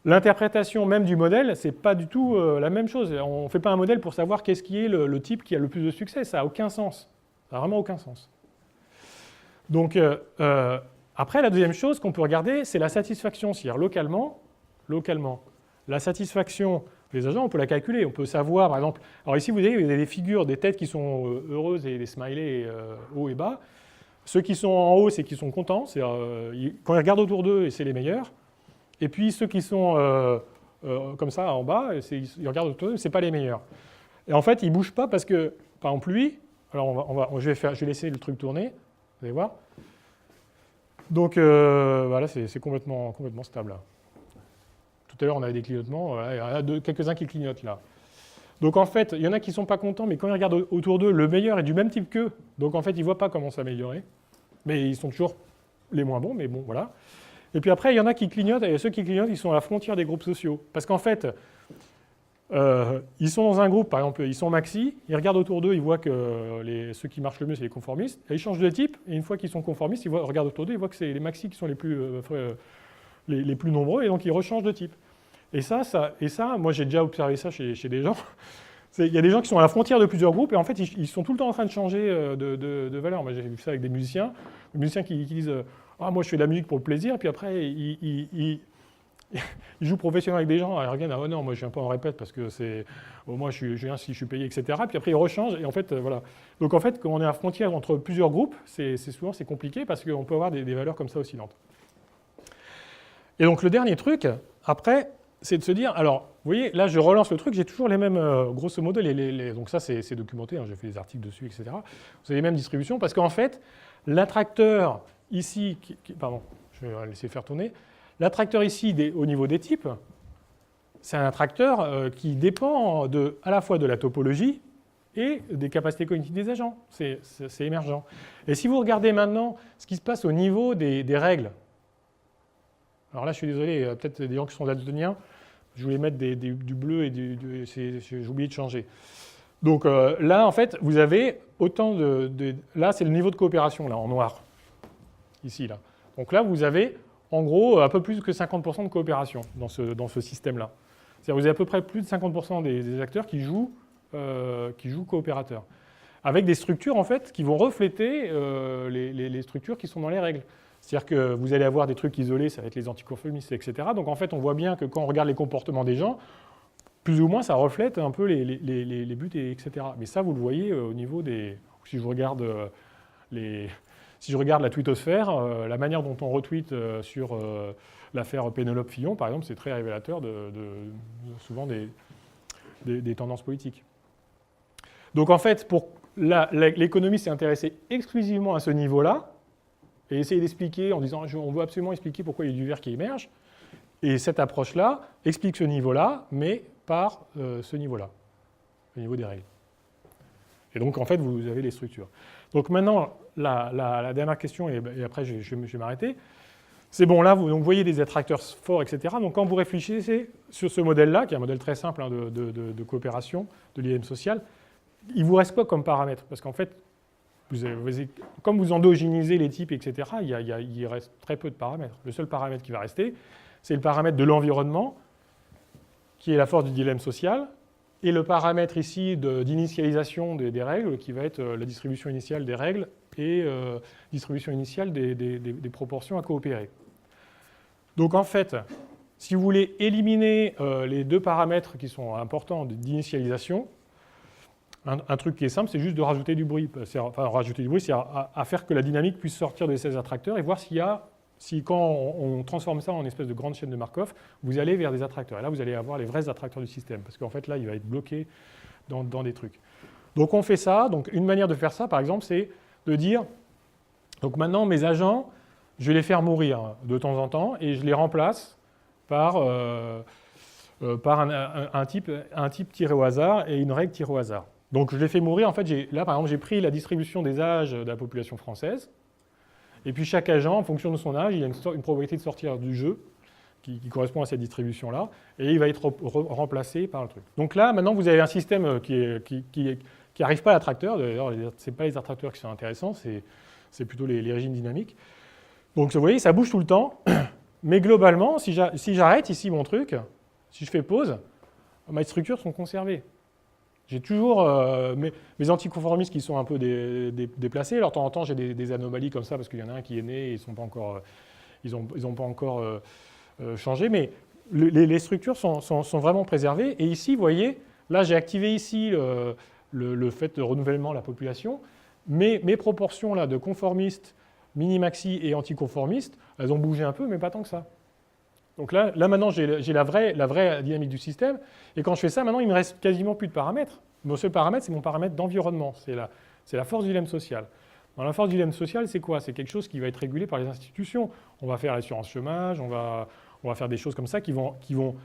l'interprétation même du modèle, ce n'est pas du tout la même chose. On ne fait pas un modèle pour savoir qu'est-ce qui est le type qui a le plus de succès. Ça n'a aucun sens. Ça n'a vraiment aucun sens. Donc après, la deuxième chose qu'on peut regarder, c'est la satisfaction. C'est-à-dire localement, la satisfaction des agents, on peut la calculer. On peut savoir, par exemple, alors ici, vous avez des figures, des têtes qui sont heureuses et des smileys haut et bas. Ceux qui sont en haut, c'est qu'ils sont contents. Quand ils regardent autour d'eux, c'est les meilleurs. Et puis ceux qui sont comme ça en bas, ils regardent autour d'eux, ce n'est pas les meilleurs. Et en fait, ils ne bougent pas parce que, par exemple, lui, alors je vais laisser le truc tourner, vous allez voir. Donc voilà, c'est complètement stable. Là. Tout à l'heure, on avait des clignotements, voilà, il y en a quelques-uns qui clignotent là. Donc en fait, il y en a qui ne sont pas contents, mais quand ils regardent autour d'eux, le meilleur est du même type qu'eux. Donc en fait, ils ne voient pas comment s'améliorer. Mais ils sont toujours les moins bons, mais bon, voilà. Et puis après, il y en a qui clignotent, et ceux qui clignotent, ils sont à la frontière des groupes sociaux. Parce qu'en fait, ils sont dans un groupe, par exemple, ils sont maxi, ils regardent autour d'eux, ils voient que ceux qui marchent le mieux, c'est les conformistes, et ils changent de type, et une fois qu'ils sont conformistes, ils regardent autour d'eux, ils voient que c'est les maxi qui sont les plus nombreux, et donc ils rechangent de type. Et ça, moi j'ai déjà observé ça chez des gens. Il y a des gens qui sont à la frontière de plusieurs groupes, et en fait, ils sont tout le temps en train de changer de valeur. Moi j'ai vu ça avec des musiciens qui disent ah, moi je fais de la musique pour le plaisir, puis après ils jouent professionnellement avec des gens, ils reviennent, oh non, moi je viens pas en répète parce que c'est, moi je viens si je suis payé, etc. Puis après ils rechangent, et en fait, voilà. Donc en fait, quand on est à la frontière entre plusieurs groupes, souvent c'est compliqué parce qu'on peut avoir des valeurs comme ça oscillantes. Et donc le dernier truc, après, c'est de se dire, alors, vous voyez, là je relance le truc, j'ai toujours les mêmes, grosso modo, donc ça c'est documenté, hein, j'ai fait des articles dessus, etc. Vous avez les mêmes distributions, parce qu'en fait, l'attracteur ici, pardon, je vais laisser faire tourner, l'attracteur ici, au niveau des types, c'est un attracteur qui dépend à la fois de la topologie et des capacités cognitives des agents. C'est émergent. Et si vous regardez maintenant ce qui se passe au niveau des règles, alors là je suis désolé, peut-être des gens qui sont daltoniens, je voulais mettre du bleu et j'ai oublié de changer. Donc là, en fait, vous avez autant là, c'est le niveau de coopération, là, en noir, ici, là. Donc là, vous avez en gros un peu plus que 50% de coopération dans ce système-là. C'est-à-dire que vous avez à peu près plus de 50% des acteurs qui jouent coopérateurs. Avec des structures, en fait, qui vont refléter les structures qui sont dans les règles. C'est-à-dire que vous allez avoir des trucs isolés, ça va être les anticonformistes, etc. Donc en fait, on voit bien que quand on regarde les comportements des gens, plus ou moins, ça reflète un peu les buts, etc. Mais ça, vous le voyez au niveau des... Si je regarde la twittosphère, la manière dont on retweet sur l'affaire Pénélope Fillon, par exemple, c'est très révélateur souvent des tendances politiques. Donc en fait, l'économie s'est intéressée exclusivement à ce niveau-là, et essayer d'expliquer en disant on veut absolument expliquer pourquoi il y a du vert qui émerge. Et cette approche-là explique ce niveau-là, mais par ce niveau-là, le niveau des règles. Et donc, en fait, vous avez les structures. Donc maintenant, la dernière question, et après je vais m'arrêter, c'est bon, là, vous voyez des attracteurs forts, etc. Donc quand vous réfléchissez sur ce modèle-là, qui est un modèle très simple de coopération, de l'IM social, il vous reste quoi comme paramètre? Parce qu'en fait, comme vous endogénisez les types, etc., il reste très peu de paramètres. Le seul paramètre qui va rester, c'est le paramètre de l'environnement, qui est la force du dilemme social, et le paramètre ici d'initialisation des règles, qui va être la distribution initiale des règles et distribution initiale des proportions à coopérer. Donc en fait, si vous voulez éliminer les deux paramètres qui sont importants d'initialisation, un truc qui est simple, c'est juste de rajouter du bruit. Enfin, rajouter du bruit, c'est à faire que la dynamique puisse sortir de ces attracteurs et voir si quand on transforme ça en une espèce de grande chaîne de Markov, vous allez vers des attracteurs. Et là, vous allez avoir les vrais attracteurs du système. Parce qu'en fait, là, il va être bloqué dans des trucs. Donc, on fait ça. Donc, une manière de faire ça, par exemple, c'est de dire, donc maintenant, mes agents, je vais les faire mourir de temps en temps et je les remplace par un type tiré au hasard et une règle tirée au hasard. Donc, je les fais mourir. En fait, là, par exemple, j'ai pris la distribution des âges de la population française. Et puis, chaque agent, en fonction de son âge, il a une probabilité de sortir du jeu qui correspond à cette distribution-là. Et il va être remplacé par le truc. Donc là, maintenant, vous avez un système qui n'arrive pas à l'attracteur. D'ailleurs, ce n'est pas les attracteurs qui sont intéressants, c'est plutôt les régimes dynamiques. Donc, vous voyez, ça bouge tout le temps. Mais globalement, si j'arrête ici mon truc, si je fais pause, mes structures sont conservées. J'ai toujours mes anticonformistes qui sont un peu déplacés. Alors, de temps en temps, j'ai des anomalies comme ça parce qu'il y en a un qui est né et ils n'ont pas encore changé. Mais les structures sont vraiment préservées. Et ici, vous voyez, là, j'ai activé ici le fait de renouvellement de la population. Mais mes proportions là, de conformistes, mini-maxi et anticonformistes, elles ont bougé un peu, mais pas tant que ça. Donc là maintenant, j'ai la vraie dynamique du système. Et quand je fais ça, maintenant, il ne me reste quasiment plus de paramètres. Mon seul paramètre, c'est mon paramètre d'environnement. C'est la force du dilemme social. Dans la force du dilemme social, c'est quoi? C'est quelque chose qui va être régulé par les institutions. On va faire l'assurance chômage, on va faire des choses comme ça qui vont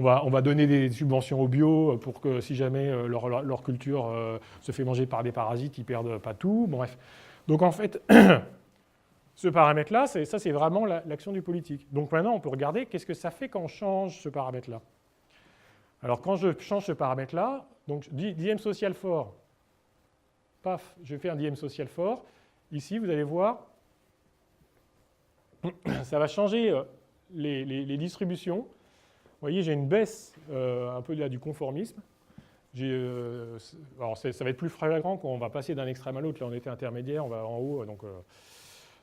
on va donner des subventions au bio pour que si jamais leur culture se fait manger par des parasites, ils ne perdent pas tout. Bon, bref. Donc en fait, ce paramètre-là, ça c'est vraiment l'action du politique. Donc maintenant, on peut regarder qu'est-ce que ça fait quand on change ce paramètre-là. Alors quand je change ce paramètre-là, donc dilemme social fort, paf, je fais un dilemme social fort. Ici, vous allez voir, ça va changer les distributions. Vous voyez, j'ai une baisse un peu là, du conformisme. Alors ça va être plus flagrant quand on va passer d'un extrême à l'autre. Là, on était intermédiaire, on va en haut.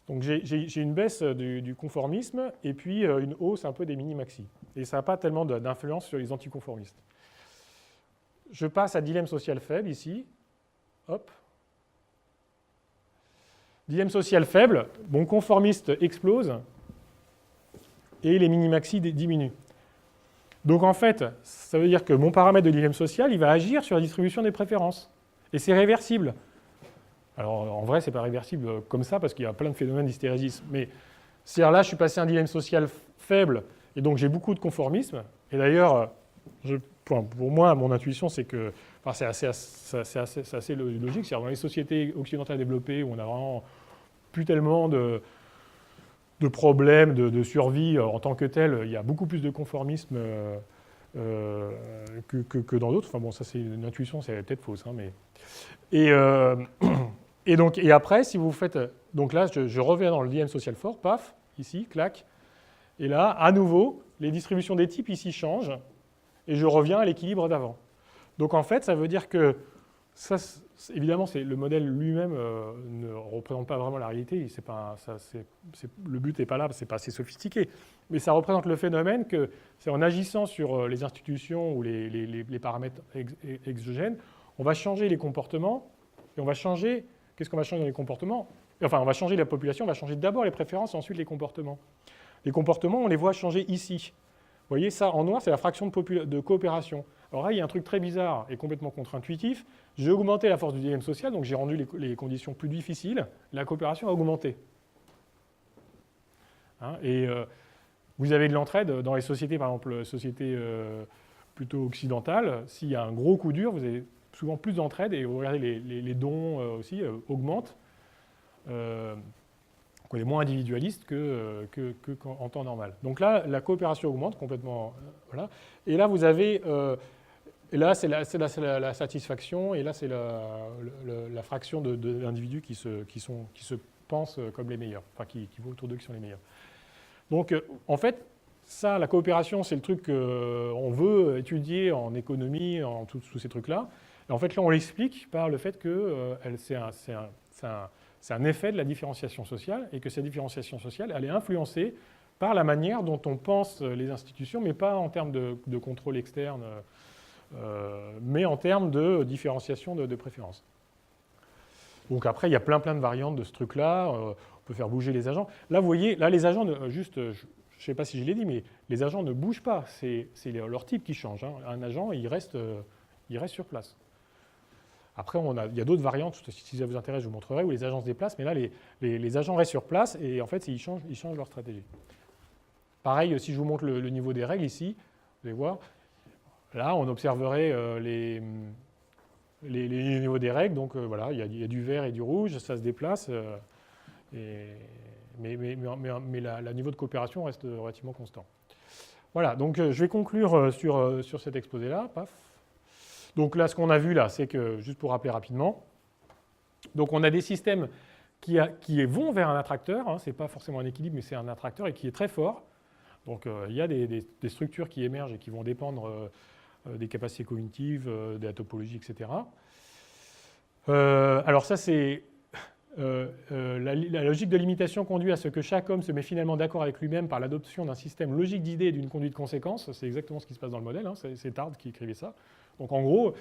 Donc j'ai une baisse du conformisme et puis une hausse un peu des mini-maxi. Et ça n'a pas tellement d'influence sur les anticonformistes. Je passe à dilemme social faible ici. Hop. Dilemme social faible, mon conformiste explose et les mini-maxi diminuent. Donc en fait, ça veut dire que mon paramètre de dilemme social, il va agir sur la distribution des préférences. Et c'est réversible. Alors en vrai, ce n'est pas réversible comme ça parce qu'il y a plein de phénomènes d'hystérésis. Mais c'est-à-dire là, je suis passé à un dilemme social faible et donc j'ai beaucoup de conformisme. Et d'ailleurs, pour moi, mon intuition, c'est que c'est assez logique. C'est-à-dire dans les sociétés occidentales développées où on a vraiment plus tellement de problèmes de survie en tant que tel, il y a beaucoup plus de conformisme que dans d'autres. Enfin bon, ça c'est une intuition, c'est peut-être fausse. Hein, mais... Et après, si vous faites... Donc là, je reviens dans le dilemme social fort, paf, ici, clac. Et là, à nouveau, les distributions des types ici changent. Et je reviens à l'équilibre d'avant. Donc en fait, ça veut dire que, ça, évidemment, le modèle lui-même ne représente pas vraiment la réalité. Le but n'est pas là, c'est pas assez sophistiqué. Mais ça représente le phénomène que c'est en agissant sur les institutions ou les paramètres exogènes, on va changer les comportements et on va changer... Qu'est-ce qu'on va changer dans les comportements? Enfin, on va changer la population, on va changer d'abord les préférences, ensuite les comportements. Les comportements, on les voit changer ici. Vous voyez, ça, en noir, c'est la fraction de coopération. Alors là, il y a un truc très bizarre et complètement contre-intuitif. J'ai augmenté la force du dilemme social, donc j'ai rendu les conditions plus difficiles. La coopération a augmenté. Hein, et vous avez de l'entraide dans les sociétés, par exemple, sociétés plutôt occidentales. S'il y a un gros coup dur, vous avez souvent plus d'entraide et vous regardez les dons aussi augmentent. On est moins individualiste qu'en temps normal. Donc là, la coopération augmente complètement. Voilà. Et là, vous avez... et là, c'est la satisfaction, et là, c'est la fraction d'individus qui se pensent comme les meilleurs, enfin, qui vont autour d'eux qui sont les meilleurs. Donc, en fait, ça, la coopération, c'est le truc qu'on veut étudier en économie, en tous ces trucs-là. Et en fait, là, on l'explique par le fait que c'est un effet de la différenciation sociale et que cette différenciation sociale, elle est influencée par la manière dont on pense les institutions, mais pas en termes de contrôle externe, mais en termes de différenciation de préférences. Donc après, il y a plein de variantes de ce truc-là. On peut faire bouger les agents. Là, vous voyez, là, les agents, je ne sais pas si je l'ai dit, mais les agents ne bougent pas. C'est leur type qui change. Hein. Un agent, il reste sur place. Après, il y a d'autres variantes, si ça vous intéresse, je vous montrerai, où les agents se déplacent, mais là, les agents restent sur place et en fait, ils changent leur stratégie. Pareil, si je vous montre le niveau des règles ici, vous allez voir, là, on observerait les niveaux des règles, donc voilà, il y a du vert et du rouge, ça se déplace, mais le niveau de coopération reste relativement constant. Voilà, donc je vais conclure sur cet exposé-là, paf. Donc là, ce qu'on a vu là, c'est que, juste pour rappeler rapidement, donc on a des systèmes qui vont vers un attracteur, hein, ce n'est pas forcément un équilibre, mais c'est un attracteur et qui est très fort. Donc il y a des structures qui émergent et qui vont dépendre des capacités cognitives, de la topologie, etc. Alors ça, c'est la logique de limitation conduit à ce que chaque homme se met finalement d'accord avec lui-même par l'adoption d'un système logique d'idées et d'une conduite conséquence. C'est exactement ce qui se passe dans le modèle, hein, c'est Tard qui écrivait ça. Donc en gros,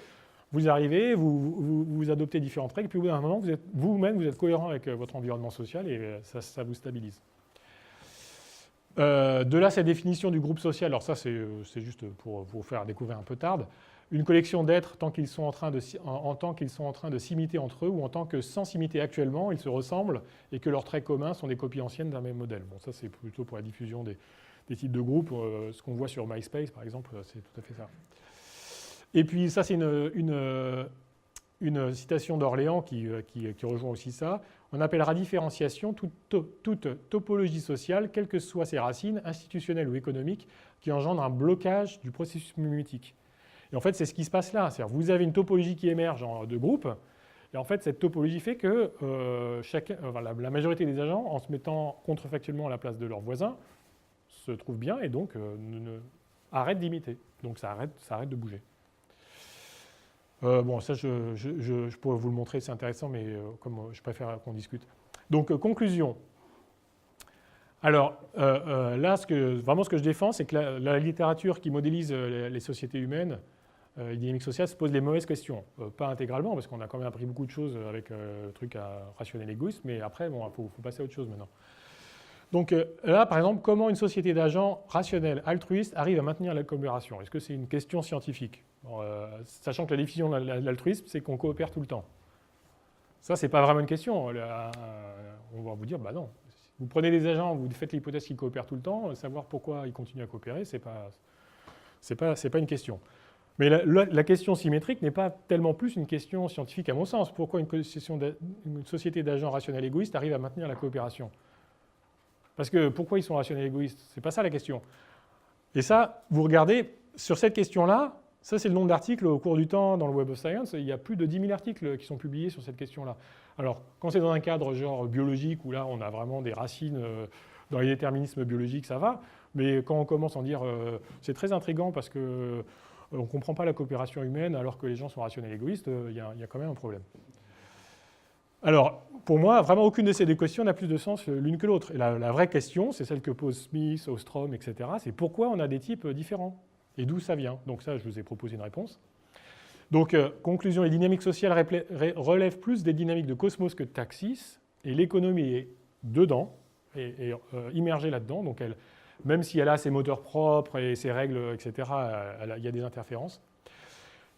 vous arrivez, vous adoptez différentes règles, puis au bout d'un moment, vous-même, vous êtes cohérent avec votre environnement social et ça vous stabilise. De là, cette définition du groupe social, alors ça c'est juste pour vous faire découvrir un peu Tard, une collection d'êtres en tant qu'ils sont en train de s'imiter entre eux ou en tant que sans s'imiter actuellement, ils se ressemblent et que leurs traits communs sont des copies anciennes d'un même modèle. Bon, ça c'est plutôt pour la diffusion des types de groupes. Ce qu'on voit sur MySpace, par exemple, c'est tout à fait ça. Et puis ça, c'est une citation d'Orléans qui rejoint aussi ça. On appellera différenciation toute topologie sociale, quelles que soient ses racines, institutionnelles ou économiques, qui engendre un blocage du processus mimétique. Et en fait, c'est ce qui se passe là. C'est-à-dire, vous avez une topologie qui émerge de groupes, et en fait, cette topologie fait que la majorité des agents, en se mettant contrefactuellement à la place de leurs voisins, se trouvent bien et donc arrêtent d'imiter. Donc ça arrête de bouger. Bon, ça, je pourrais vous le montrer, c'est intéressant, mais comme je préfère qu'on discute. Donc, conclusion. Alors, là, vraiment ce que je défends, c'est que la littérature qui modélise les sociétés humaines, les dynamiques sociales, se pose les mauvaises questions. Pas intégralement, parce qu'on a quand même appris beaucoup de choses avec le truc rationnel égoïste, mais après, bon, faut passer à autre chose maintenant. Donc là, par exemple, comment une société d'agents rationnels, altruistes, arrive à maintenir la coopération? Est-ce que c'est une question scientifique? Sachant que la définition de l'altruisme, c'est qu'on coopère tout le temps. Ça, c'est pas vraiment une question. On va vous dire, bah non. Vous prenez des agents, vous faites l'hypothèse qu'ils coopèrent tout le temps, savoir pourquoi ils continuent à coopérer, c'est pas une question. Mais la question symétrique n'est pas tellement plus une question scientifique à mon sens. Pourquoi une société d'agents rationnels égoïstes arrive à maintenir la coopération? Parce que pourquoi ils sont rationnels égoïstes? C'est pas ça la question. Et ça, vous regardez, sur cette question-là, ça c'est le nombre d'articles au cours du temps dans le Web of Science, il y a plus de 10 000 articles qui sont publiés sur cette question-là. Alors, quand c'est dans un cadre genre biologique, où là on a vraiment des racines dans les déterminismes biologiques, ça va, mais quand on commence à en dire, c'est très intriguant parce que on ne comprend pas la coopération humaine alors que les gens sont rationnels égoïstes, il y a quand même un problème. Alors, pour moi, vraiment aucune de ces deux questions n'a plus de sens l'une que l'autre. Et la vraie question, c'est celle que pose Smith, Ostrom, etc., c'est pourquoi on a des types différents et d'où ça vient. Donc ça, je vous ai proposé une réponse. Donc, conclusion, les dynamiques sociales relèvent plus des dynamiques de Cosmos que de Taxis, et l'économie est dedans, et immergée là-dedans, donc même si elle a ses moteurs propres et ses règles, etc., il y a des interférences.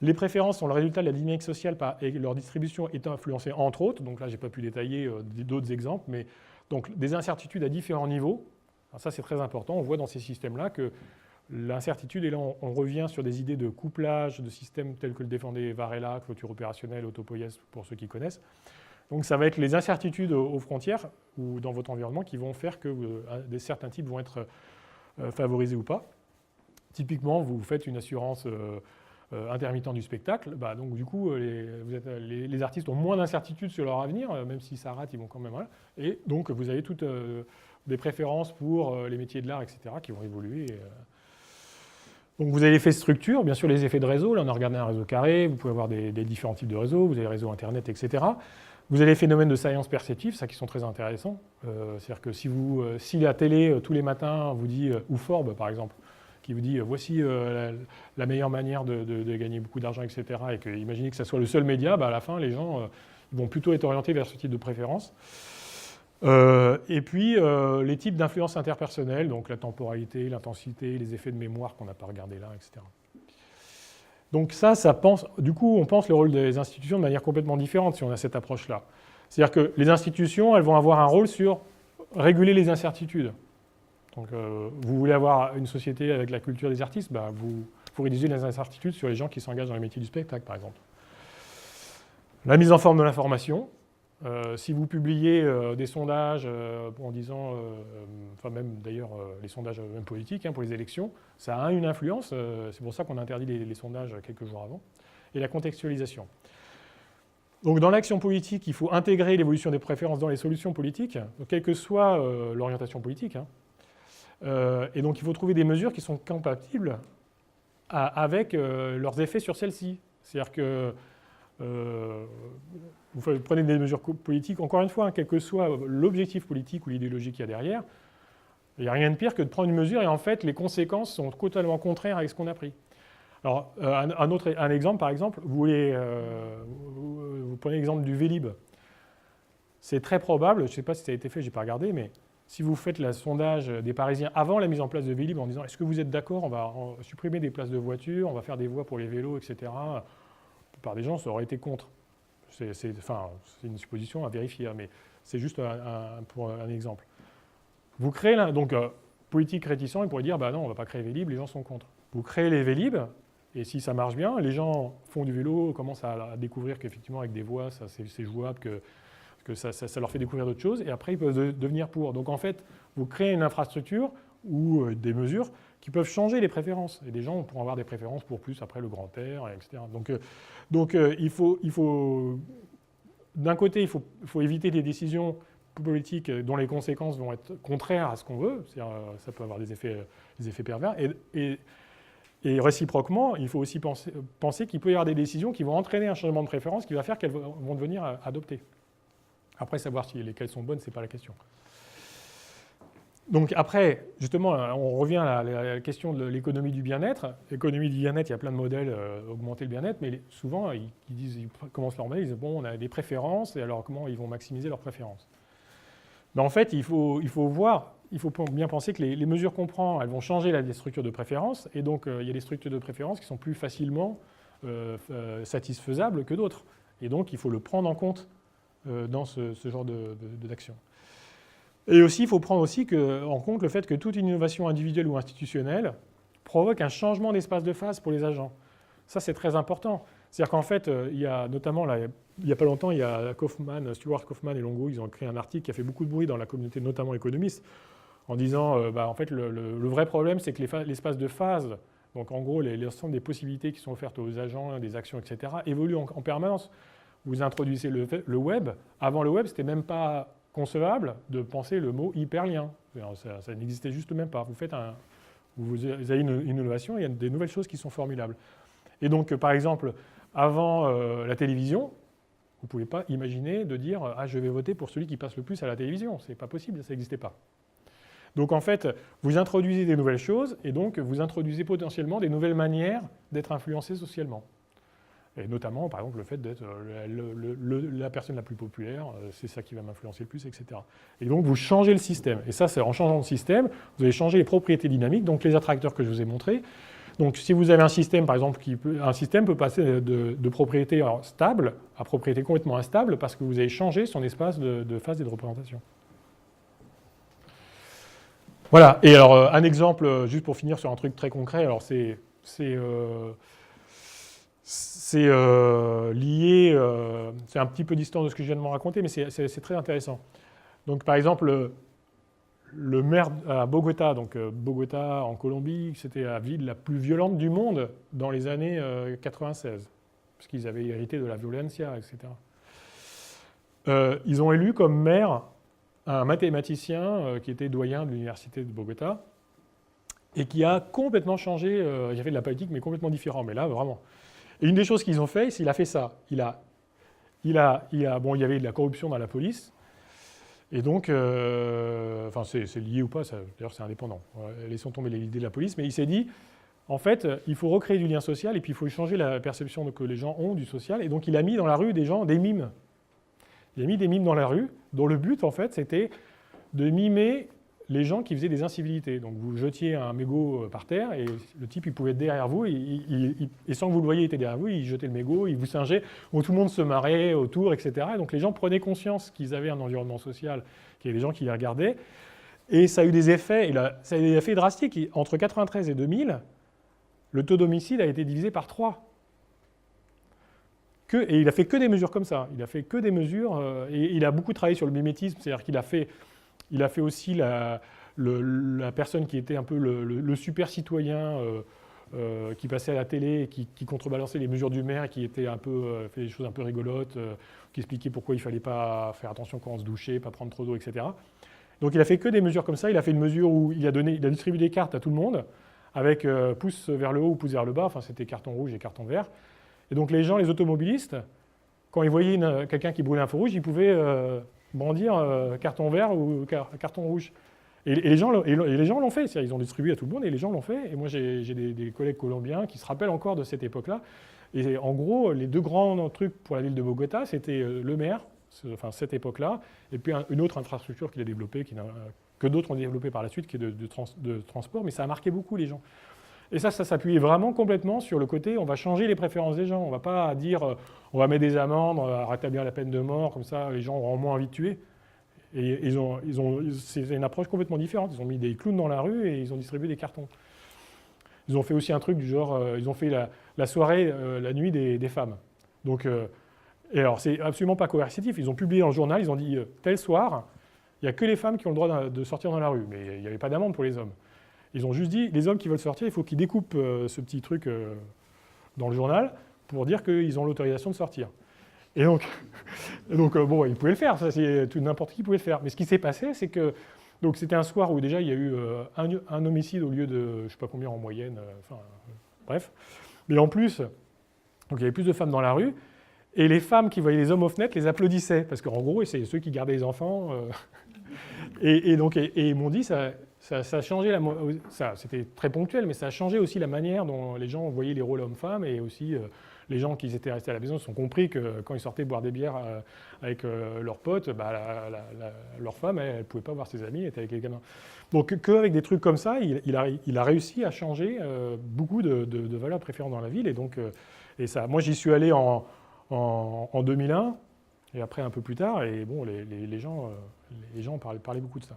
Les préférences sont le résultat de la dynamique sociale et leur distribution est influencée entre autres, donc là je n'ai pas pu détailler d'autres exemples, mais donc des incertitudes à différents niveaux. Alors ça c'est très important, on voit dans ces systèmes-là que l'incertitude, et là on revient sur des idées de couplage de systèmes tels que le défendait Varela, clôture opérationnelle, Autopoies pour ceux qui connaissent. Donc ça va être les incertitudes aux frontières ou dans votre environnement qui vont faire que certains types vont être favorisés ou pas. Typiquement, vous faites une assurance intermittent du spectacle, bah, donc du coup, les artistes ont moins d'incertitudes sur leur avenir, même si ça rate, ils vont quand même... Voilà. Et donc, vous avez toutes des préférences pour les métiers de l'art, etc., qui vont évoluer. Donc, vous avez l'effet structure, bien sûr, les effets de réseau. Là, on a regardé un réseau carré, vous pouvez avoir des différents types de réseaux, vous avez le réseau Internet, etc. Vous avez les phénomènes de science perceptive, ça qui sont très intéressants. C'est-à-dire que si la télé, tous les matins, vous dit, ou Forbes, par exemple, qui vous dit voici la meilleure manière de gagner beaucoup d'argent, etc., et que imaginez que ça soit le seul média, bah, à la fin, les gens vont plutôt être orientés vers ce type de préférence. Et puis, les types d'influence interpersonnelle, donc la temporalité, l'intensité, les effets de mémoire qu'on n'a pas regardé là, etc. Donc du coup, on pense le rôle des institutions de manière complètement différente si on a cette approche-là. C'est-à-dire que les institutions, elles vont avoir un rôle sur réguler les incertitudes. Donc, vous voulez avoir une société avec la culture des artistes, bah, vous réduisez les incertitudes sur les gens qui s'engagent dans les métiers du spectacle, par exemple. La mise en forme de l'information. Si vous publiez des sondages en disant, enfin même d'ailleurs les sondages même politiques pour les élections, ça a une influence. C'est pour ça qu'on a interdit les sondages quelques jours avant. Et la contextualisation. Donc dans l'action politique, il faut intégrer l'évolution des préférences dans les solutions politiques, quelle que soit l'orientation politique. Et donc il faut trouver des mesures qui sont compatibles avec leurs effets sur celles-ci. C'est-à-dire que vous prenez des mesures politiques, encore une fois, quel que soit l'objectif politique ou l'idéologie qu'il y a derrière, il n'y a rien de pire que de prendre une mesure et en fait les conséquences sont totalement contraires avec ce qu'on a pris. Alors un exemple par exemple, vous prenez l'exemple du Vélib. C'est très probable, je ne sais pas si ça a été fait, je n'ai pas regardé, mais si vous faites le sondage des Parisiens avant la mise en place de Vélib en disant est-ce que vous êtes d'accord, on va supprimer des places de voitures, on va faire des voies pour les vélos, etc. La plupart des gens, ça aurait été contre. C'est une supposition à vérifier, mais c'est juste pour un exemple. Vous créez donc politique réticent, il pourrait dire bah non, on ne va pas créer Vélib, les gens sont contre. Vous créez les Vélib, et si ça marche bien, les gens font du vélo, commencent à découvrir qu'effectivement avec des voies, c'est jouable, que ça leur fait découvrir d'autres choses, et après ils peuvent devenir pour. Donc en fait, vous créez une infrastructure ou des mesures qui peuvent changer les préférences. Et des gens pourront avoir des préférences pour plus après le grand air, etc. Donc il faut d'un côté, il faut éviter des décisions politiques dont les conséquences vont être contraires à ce qu'on veut, c'est-à-dire ça peut avoir des effets pervers, et réciproquement, il faut aussi penser qu'il peut y avoir des décisions qui vont entraîner un changement de préférence qui va faire qu'elles vont devenir adoptées. Après, savoir si lesquelles sont bonnes, ce n'est pas la question. Donc après, justement, on revient à la question de l'économie du bien-être. L'économie du bien-être, il y a plein de modèles, augmenter le bien-être, mais souvent, ils commencent leur modèle, ils disent, bon, on a des préférences, et alors comment ils vont maximiser leurs préférences? Mais en fait, il faut bien penser que les mesures qu'on prend, elles vont changer les structures de préférence, et donc il y a des structures de préférence qui sont plus facilement satisfaisables que d'autres. Et donc, il faut le prendre en compte dans ce genre d'action. Et aussi, il faut prendre aussi en compte le fait que toute innovation individuelle ou institutionnelle provoque un changement d'espace de phase pour les agents. Ça, c'est très important. C'est-à-dire qu'en fait, il y a notamment, là, il n'y a pas longtemps, il y a Stuart Kauffman et Longo, ils ont créé un article qui a fait beaucoup de bruit dans la communauté, notamment économiste, en disant, en fait, le vrai problème, c'est que l'espace de phase, donc en gros, l'ensemble des possibilités qui sont offertes aux agents, des actions, etc., évoluent en permanence. Vous introduisez le web. Avant le web, ce n'était même pas concevable de penser le mot hyperlien. Ça n'existait juste même pas. Vous avez une innovation, il y a des nouvelles choses qui sont formidables. Et donc, par exemple, avant la télévision, vous ne pouvez pas imaginer de dire « Ah, je vais voter pour celui qui passe le plus à la télévision ». Ce n'est pas possible, ça n'existait pas. Donc, en fait, vous introduisez des nouvelles choses et donc vous introduisez potentiellement des nouvelles manières d'être influencé socialement. Et notamment, par exemple, le fait d'être la personne la plus populaire, c'est ça qui va m'influencer le plus, etc. Et donc, vous changez le système. Et ça, c'est en changeant le système, vous allez changer les propriétés dynamiques, donc les attracteurs que je vous ai montrés. Donc, si vous avez un système, par exemple, un système peut passer de propriété stable à propriété complètement instable parce que vous avez changé son espace de phase et de représentation. Voilà. Et alors, un exemple, juste pour finir sur un truc très concret, alors c'est lié, c'est un petit peu distant de ce que je viens de me raconter, mais c'est très intéressant. Donc, par exemple, le maire à Bogota, donc Bogota en Colombie, c'était la ville la plus violente du monde dans les années 96, parce qu'ils avaient hérité de la violencia, etc. Ils ont élu comme maire un mathématicien qui était doyen de l'université de Bogota et qui a complètement changé, il a fait de la politique, mais complètement différent, mais là, vraiment. Et une des choses qu'ils ont fait, c'est qu'il a fait ça. Bon, il y avait de la corruption dans la police, et donc, enfin, c'est lié ou pas, d'ailleurs, c'est indépendant. Laissons tomber les idées de la police, mais il s'est dit, en fait, il faut recréer du lien social, et puis il faut changer la perception que les gens ont du social, et donc il a mis dans la rue des gens, des mimes. Il a mis des mimes dans la rue, dont le but, en fait, c'était de mimer les gens qui faisaient des incivilités. Donc vous jetiez un mégot par terre et le type il pouvait être derrière vous et sans que vous le voyiez il était derrière vous, il jetait le mégot, il vous singeait, où tout le monde se marrait autour, etc. Et donc les gens prenaient conscience qu'ils avaient un environnement social, qu'il y avait des gens qui les regardaient. Et ça a eu des effets, ça a eu des effets drastiques. Entre 1993 et 2000, le taux d'homicide a été divisé par 3. Et il a fait que des mesures comme ça. Il a fait que des mesures, et il a beaucoup travaillé sur le mimétisme, c'est-à-dire qu'il a fait aussi la personne qui était un peu le super citoyen qui passait à la télé et qui contrebalançait les mesures du maire et qui était fait des choses un peu rigolotes, qui expliquait pourquoi il ne fallait pas faire attention quand on se douchait, pas prendre trop d'eau, etc. Donc il a fait que des mesures comme ça. Il a fait une mesure où il a distribué des cartes à tout le monde avec pouce vers le haut ou pouce vers le bas. Enfin, c'était carton rouge et carton vert. Et donc les gens, les automobilistes, quand ils voyaient quelqu'un qui brûlait un feu rouge, ils pouvaient brandir carton vert ou carton rouge. Et les gens l'ont fait, ils ont distribué à tout le monde et les gens l'ont fait. Et moi, j'ai des collègues colombiens qui se rappellent encore de cette époque-là. Et en gros, les deux grands trucs pour la ville de Bogota, c'était le maire, enfin cette époque-là, et puis une autre infrastructure qu'il a développée, que d'autres ont développée par la suite, qui est de transport, mais ça a marqué beaucoup les gens. Et ça s'appuyait vraiment complètement sur le côté, on va changer les préférences des gens. On ne va pas dire, on va mettre des amendes, on va rétablir la peine de mort, comme ça les gens auront moins envie de tuer. Et c'est une approche complètement différente. Ils ont mis des clowns dans la rue et ils ont distribué des cartons. Ils ont fait aussi un truc du genre, ils ont fait la soirée, la nuit des femmes. Donc, et alors, c'est absolument pas coercitif. Ils ont publié dans le journal, ils ont dit, tel soir, il n'y a que les femmes qui ont le droit de sortir dans la rue. Mais il n'y avait pas d'amende pour les hommes. Ils ont juste dit, les hommes qui veulent sortir, il faut qu'ils découpent ce petit truc dans le journal pour dire qu'ils ont l'autorisation de sortir. Et donc, bon, ils pouvaient le faire, ça, n'importe qui pouvait le faire. Mais ce qui s'est passé, c'est que donc c'était un soir où déjà il y a eu un homicide au lieu de je ne sais pas combien en moyenne, bref. Mais en plus, donc il y avait plus de femmes dans la rue, et les femmes qui voyaient les hommes aux fenêtres les applaudissaient, parce qu'en gros, c'est ceux qui gardaient les enfants. Et ils m'ont dit, ça a changé, c'était très ponctuel, mais ça a changé aussi la manière dont les gens voyaient les rôles hommes-femmes, et aussi les gens qui étaient restés à la maison se sont compris que quand ils sortaient boire des bières avec leurs potes, leur femme, elle ne pouvait pas voir ses amis, elle était avec les gamins. Donc qu'avec des trucs comme ça, il a réussi à changer beaucoup de valeurs préférentes dans la ville. Et donc, moi, j'y suis allé en 2001, et après un peu plus tard, et bon, les gens parlaient beaucoup de ça.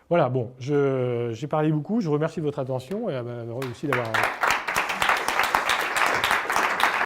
Voilà, bon, j'ai parlé beaucoup, je vous remercie de votre attention, et aussi d'avoir...